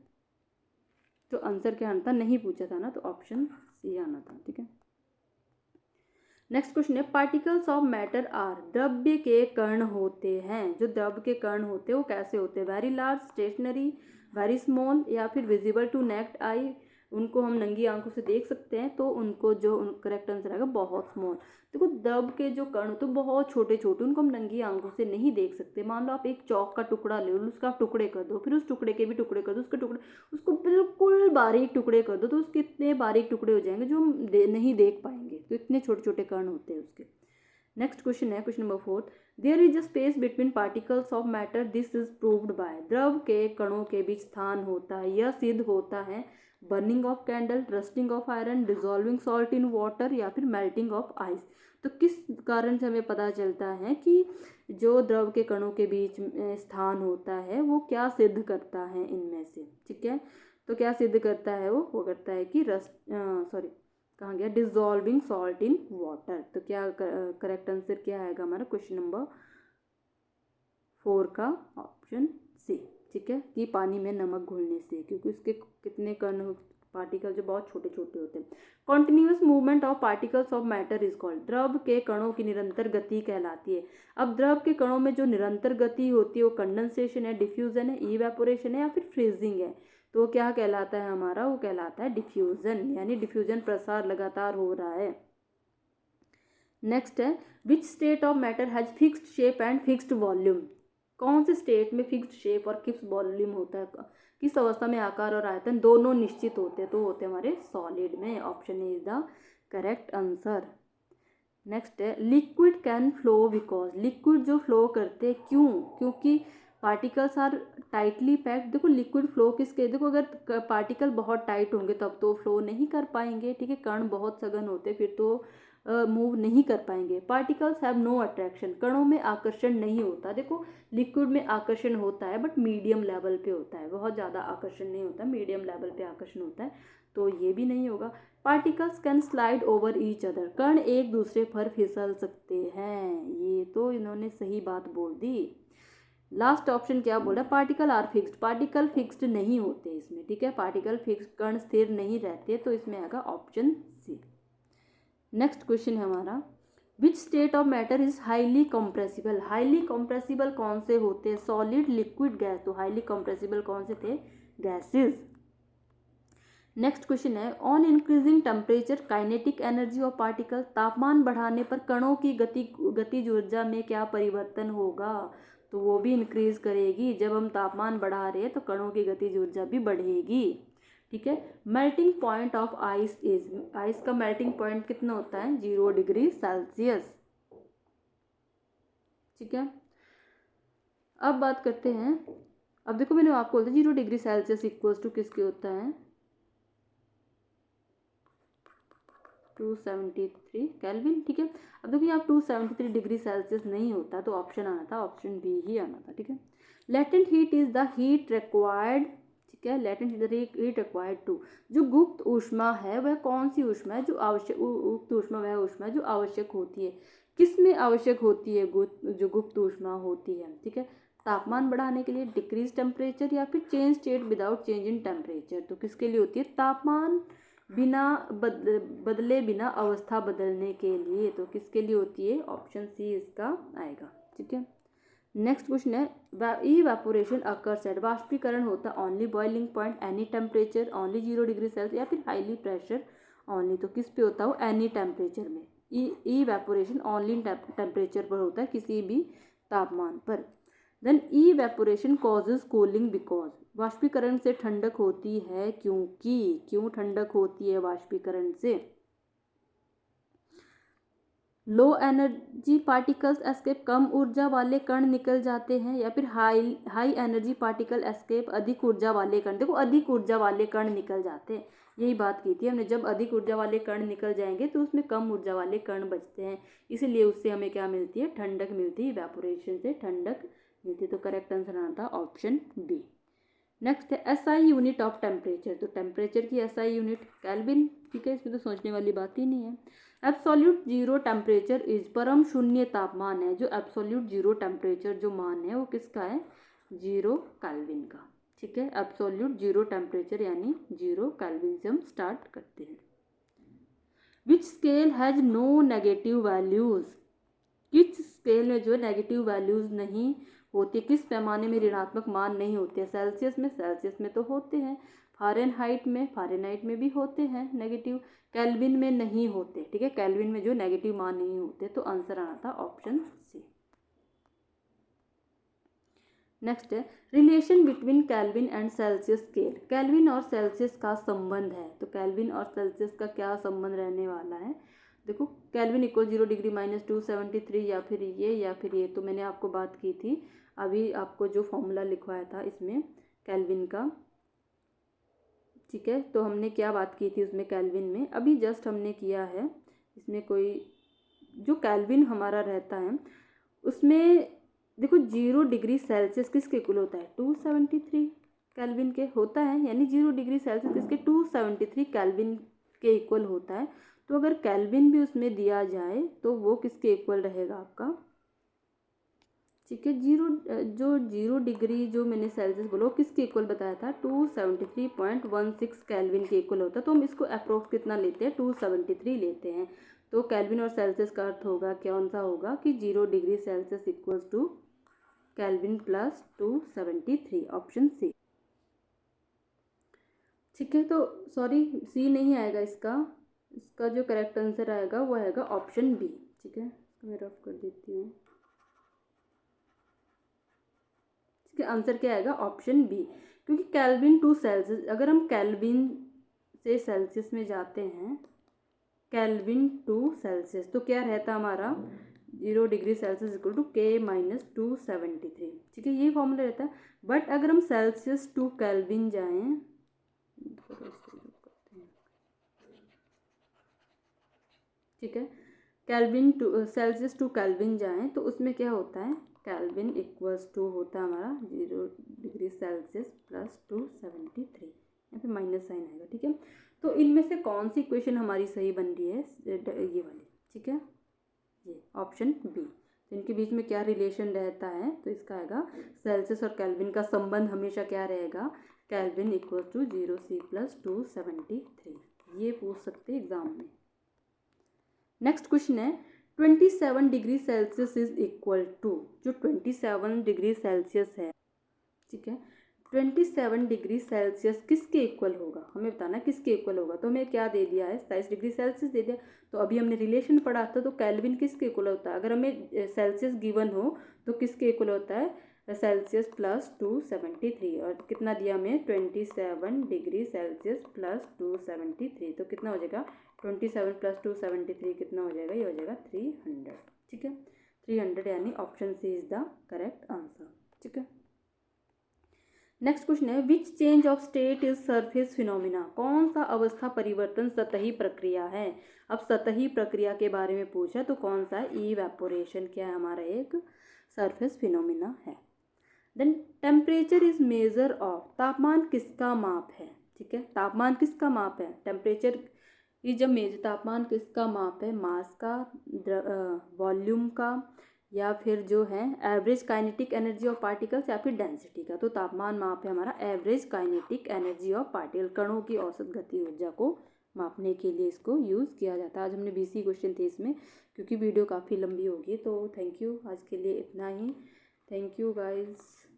तो आंसर क्या आना था, नहीं पूछा था ना, तो ऑप्शन सी आना था, ठीक है। नेक्स्ट क्वेश्चन है पार्टिकल्स ऑफ मैटर आर, द्रव्य के कण होते हैं, जो द्रव्य के कण होते हैं वो कैसे होते हैं, very large, stationary, very small, या फिर विजिबल टू नेक्ड आई, उनको हम नंगी आंखों से देख सकते हैं, तो उनको जो करेक्ट आंसर आएगा बहुत स्मॉल। देखो द्रव के जो कण होते हैं बहुत छोटे छोटे, उनको हम नंगी आंखों से नहीं देख सकते। मान लो आप एक चौक का टुकड़ा ले लो, उसका आप टुकड़े कर दो, फिर उस टुकड़े के भी टुकड़े कर दो, उसको बिल्कुल बारीक टुकड़े कर दो, तो उसके इतने बारीक टुकड़े हो जाएंगे जो हम नहीं देख पाएंगे, तो इतने छोटे छोटे कण होते हैं उसके। नेक्स्ट क्वेश्चन है question number 4, there is a space between particles of matter, this is proved by, द्रव के कणों के बीच स्थान होता है, यह सिद्ध होता है burning of candle, rusting of iron, dissolving salt in water या फिर मेल्टिंग ऑफ आइस। तो किस कारण से हमें पता चलता है कि जो द्रव के कणों के बीच में स्थान होता है वो क्या सिद्ध करता है इनमें से, ठीक है। तो क्या सिद्ध करता है वो करता है कि कहाँ गया, डिजॉल्विंग सॉल्ट इन वाटर। तो क्या करेक्ट आंसर क्या आएगा हमारा क्वेश्चन नंबर 4 का ऑप्शन सी, ठीक है, कि पानी में नमक घुलने से, क्योंकि उसके कितने कण पार्टिकल जो बहुत छोटे छोटे होते हैं। Continuous movement of particles of matter is called, द्रव के कणों की निरंतर गति कहलाती है। अब द्रव के कणों में जो निरंतर गति होती है वो कंडेंसेशन है, डिफ्यूजन है, इवेपोरेशन है या फिर फ्रीजिंग है। तो क्या कहलाता है हमारा, वो कहलाता है डिफ्यूजन, यानी डिफ्यूजन, प्रसार लगातार हो रहा है। नेक्स्ट है which state of matter has fixed shape and fixed volume, कौन से स्टेट में फिक्स्ड शेप और फिक्स्ड वॉल्यूम होता है, किस अवस्था में आकार और आयतन दोनों निश्चित होते हैं, तो होते हैं हमारे सॉलिड में। Option is the correct answer. Next है liquid can flow because, liquid जो फ्लो करते क्यों, क्योंकि पार्टिकल्स आर टाइटली पैक्ड। देखो लिक्विड फ्लो किसके, देखो अगर पार्टिकल बहुत टाइट होंगे तब तो फ्लो नहीं कर पाएंगे, ठीक है। कण बहुत सघन होते फिर तो मूव नहीं कर पाएंगे। पार्टिकल्स हैव नो अट्रैक्शन, कणों में आकर्षण नहीं होता। देखो लिक्विड में आकर्षण होता है बट मीडियम लेवल पे होता है, बहुत ज़्यादा आकर्षण नहीं होता, मीडियम लेवल पे आकर्षण होता है, तो ये भी नहीं होगा। Particles can slide over each other, कण एक दूसरे पर फिसल सकते हैं, ये तो इन्होंने सही बात बोल दी। लास्ट ऑप्शन क्या बोला, particle are fixed, particle fixed नहीं होते इसमें, ठीक है, पार्टिकल फिक्स्ड, कण स्थिर नहीं रहते, तो इसमें आएगा ऑप्शन सी। नेक्स्ट क्वेश्चन है हमारा which state of matter is highly compressible, highly compressible कौन से होते हैं, सॉलिड, लिक्विड, गैस। तो हाईली कंप्रेसिबल कौन से थे, गैसेस। नेक्स्ट क्वेश्चन है on increasing temperature kinetic energy of particle, तापमान बढ़ाने पर कणों की गतिज ऊर्जा में क्या परिवर्तन होगा, तो वो भी इंक्रीज करेगी। जब हम तापमान बढ़ा रहे हैं तो कणों की गतिज ऊर्जा भी बढ़ेगी, ठीक है। Melting point of ice is, ice का मेल्टिंग पॉइंट कितना होता है, 0 डिग्री सेल्सियस, ठीक है। अब बात करते हैं, अब देखो मैंने आपको बोला 0 डिग्री सेल्सियस इक्वल्स टू किसके होता है, 273 केल्विन, ठीक है। अब देखो यहाँ 273 डिग्री सेल्सियस नहीं होता, तो ऑप्शन आना था, ऑप्शन बी ही आना था, ठीक है। Latent heat is the heat required, ठीक है, लेटेंट हीट रिक्वायर्ड टू, जो गुप्त ऊष्मा है वह कौन सी ऊष्मा है, जो आवश्यक, गुप्त ऊष्मा वह ऊष्मा है जो आवश्यक होती है, किस में आवश्यक होती है जो गुप्त ऊष्मा होती है, ठीक है। तापमान बढ़ाने के लिए, डिक्रीज टेम्परेचर या फिर change state without change in temperature. तो किसके लिए होती है, तापमान बिना बदले बिना अवस्था बदलने के लिए, तो किसके लिए होती है, ऑप्शन सी इसका आएगा, ठीक है। नेक्स्ट क्वेश्चन है इवेपोरेशन अकर्स एट, वाष्पीकरण होता है only boiling point, any temperature, only 0 degree Celsius या फिर हाईली प्रेशर ओनली। तो किस पे होता है, एनी टेम्परेचर में, इवेपोरेशन ओनली टेम्परेचर पर होता है, किसी भी तापमान पर। Then evaporation causes cooling because, वाष्पीकरण से ठंडक होती है क्योंकि, क्यों ठंडक होती है वाष्पीकरण से, लो एनर्जी पार्टिकल्स एस्केप, कम ऊर्जा वाले कण निकल जाते हैं, या फिर हाई एनर्जी पार्टिकल एस्केप, अधिक ऊर्जा वाले कण। देखो अधिक ऊर्जा वाले कण निकल जाते हैं, यही बात की थी हमने, जब अधिक ऊर्जा वाले कण निकल जाएंगे तो उसमें कम ऊर्जा वाले कण बचते हैं, इसलिए उससे हमें क्या मिलती है, ठंडक मिलती है, इवेपोरेशन से ठंडक मिलती है। तो करेक्ट आंसर आना था ऑप्शन बी। नेक्स्ट है एसआई यूनिट ऑफ टेम्परेचर, तो टेम्परेचर की एसआई यूनिट केल्विन, ठीक है, इसमें तो सोचने वाली बात ही नहीं है। एब्सोल्यूट जीरो टेम्परेचर इज, परम शून्य तापमान है, जो एब्सोल्यूट जीरो टेम्परेचर जो मान है वो किसका है, 0 केल्विन का, ठीक है। एब्सोल्यूट जीरो टेम्परेचर यानी 0 केल्विन से हम स्टार्ट करते हैं। Which scale has no negative values, किस स्केल में जो है नेगेटिव वैल्यूज नहीं होती, किस पैमाने में ऋणात्मक मान नहीं होते, सेल्सियस में तो होते हैं, फारेनहाइट में भी होते हैं नेगेटिव, केल्विन में नहीं होते, ठीक है, केल्विन में जो नेगेटिव मान नहीं होते, तो आंसर आना था ऑप्शन सी। नेक्स्ट है relation between kelvin and Celsius scale, kelvin और सेल्सियस का संबंध है, तो केल्विन और सेल्सियस का क्या संबंध रहने वाला है, देखो केल्विन इक्वल 0 डिग्री माइनस 273, या फिर ये, तो मैंने आपको बात की थी अभी, आपको जो फॉर्मूला लिखवाया था इसमें केल्विन का, ठीक है। तो हमने क्या बात की थी उसमें केल्विन में, अभी जस्ट हमने किया है इसमें कोई जो केल्विन हमारा रहता है उसमें देखो 0 डिग्री सेल्सियस किसके इक्वल होता है 273 केल्विन के होता है, यानी 0 डिग्री सेल्सियस किसके 273 केल्विन के इक्वल होता है। तो अगर केल्विन भी उसमें दिया जाए तो वो किसके इक्वल रहेगा आपका, ठीक है। 0 डिग्री जो मैंने सेल्सियस बोलो किसके इक्वल बताया था 273.16 केल्विन के इक्वल होता है। तो हम इसको अप्रोक्स कितना लेते हैं 273 लेते हैं। तो केल्विन और सेल्सियस का अर्थ होगा कौन सा होगा कि 0 degree Celsius equals to kelvin plus 273, option C. ठीक है। तो सॉरी सी नहीं आएगा इसका, इसका जो करेक्ट आंसर आएगा वो आएगा ऑप्शन बी। ठीक है, मैं रफ कर देती हूँ। इसका आंसर क्या आएगा ऑप्शन बी, क्योंकि केल्विन टू सेल्सियस, अगर हम केल्विन से सेल्सियस में जाते हैं केल्विन टू सेल्सियस तो क्या रहता हमारा 0 डिग्री सेल्सियस इक्वल टू के माइनस 273। ठीक है, ये फॉर्मूला रहता है। बट अगर हम सेल्सियस टू केल्विन जाएं, ठीक है, kelvin to Celsius to kelvin जाएं तो उसमें क्या होता है केल्विन इक्वल्स टू होता है हमारा 0 डिग्री सेल्सियस प्लस 273, यहाँ पे माइनस साइन आएगा। ठीक है, तो इनमें से कौन सी इक्वेशन हमारी सही बन रही है, ये वाली। ठीक है, ये ऑप्शन बी। तो इनके बीच में क्या रिलेशन रहता है, तो इसका आएगा सेल्सियस और केल्विन का संबंध हमेशा क्या रहेगा kelvin equal to 0C plus 273। ये पूछ सकते हैं एग्जाम में। नेक्स्ट क्वेश्चन है 27 degree Celsius is equal to, जो 27 डिग्री सेल्सियस है, ठीक है, 27 डिग्री सेल्सियस किसके इक्वल होगा, हमें बताना किसके इक्वल होगा। तो हमें क्या दे दिया है 27 डिग्री सेल्सियस दे दिया। तो अभी हमने रिलेशन पढ़ा था, तो केल्विन किसके इक्वल होता है, अगर हमें सेल्सियस गिवन हो तो किसके इक्वल होता है सेल्सियस प्लस 273, और कितना दिया हमें 27 डिग्री सेल्सियस प्लस 273, तो कितना हो जाएगा 27 प्लस 273 कितना हो जाएगा, ये हो जाएगा 300। ठीक है, 300 यानी option C is the correct answer. ठीक है, नेक्स्ट क्वेश्चन है which change of state is surface phenomena, कौन सा अवस्था परिवर्तन सतही प्रक्रिया है। अब सतही प्रक्रिया के बारे में पूछा तो कौन सा है, इवेपोरेशन क्या है हमारा एक सरफेस फिनोमिना है। Then temperature is measure of, तापमान किसका माप है। ठीक है, तापमान किसका माप है, टेम्परेचर इज अ मेजर, तापमान किसका माप है, मास का, वॉल्यूम का, या फिर जो है average kinetic energy of particles, या फिर डेंसिटी का। तो तापमान माप है हमारा average kinetic energy of particle, कणों की औसत गति ऊर्जा को मापने के लिए इसको यूज़ किया जाता है। आज हमने 20 क्वेश्चन थे इसमें, क्योंकि वीडियो काफ़ी लंबी होगी। तो थैंक यू, आज के लिए इतना ही। Thank you guys.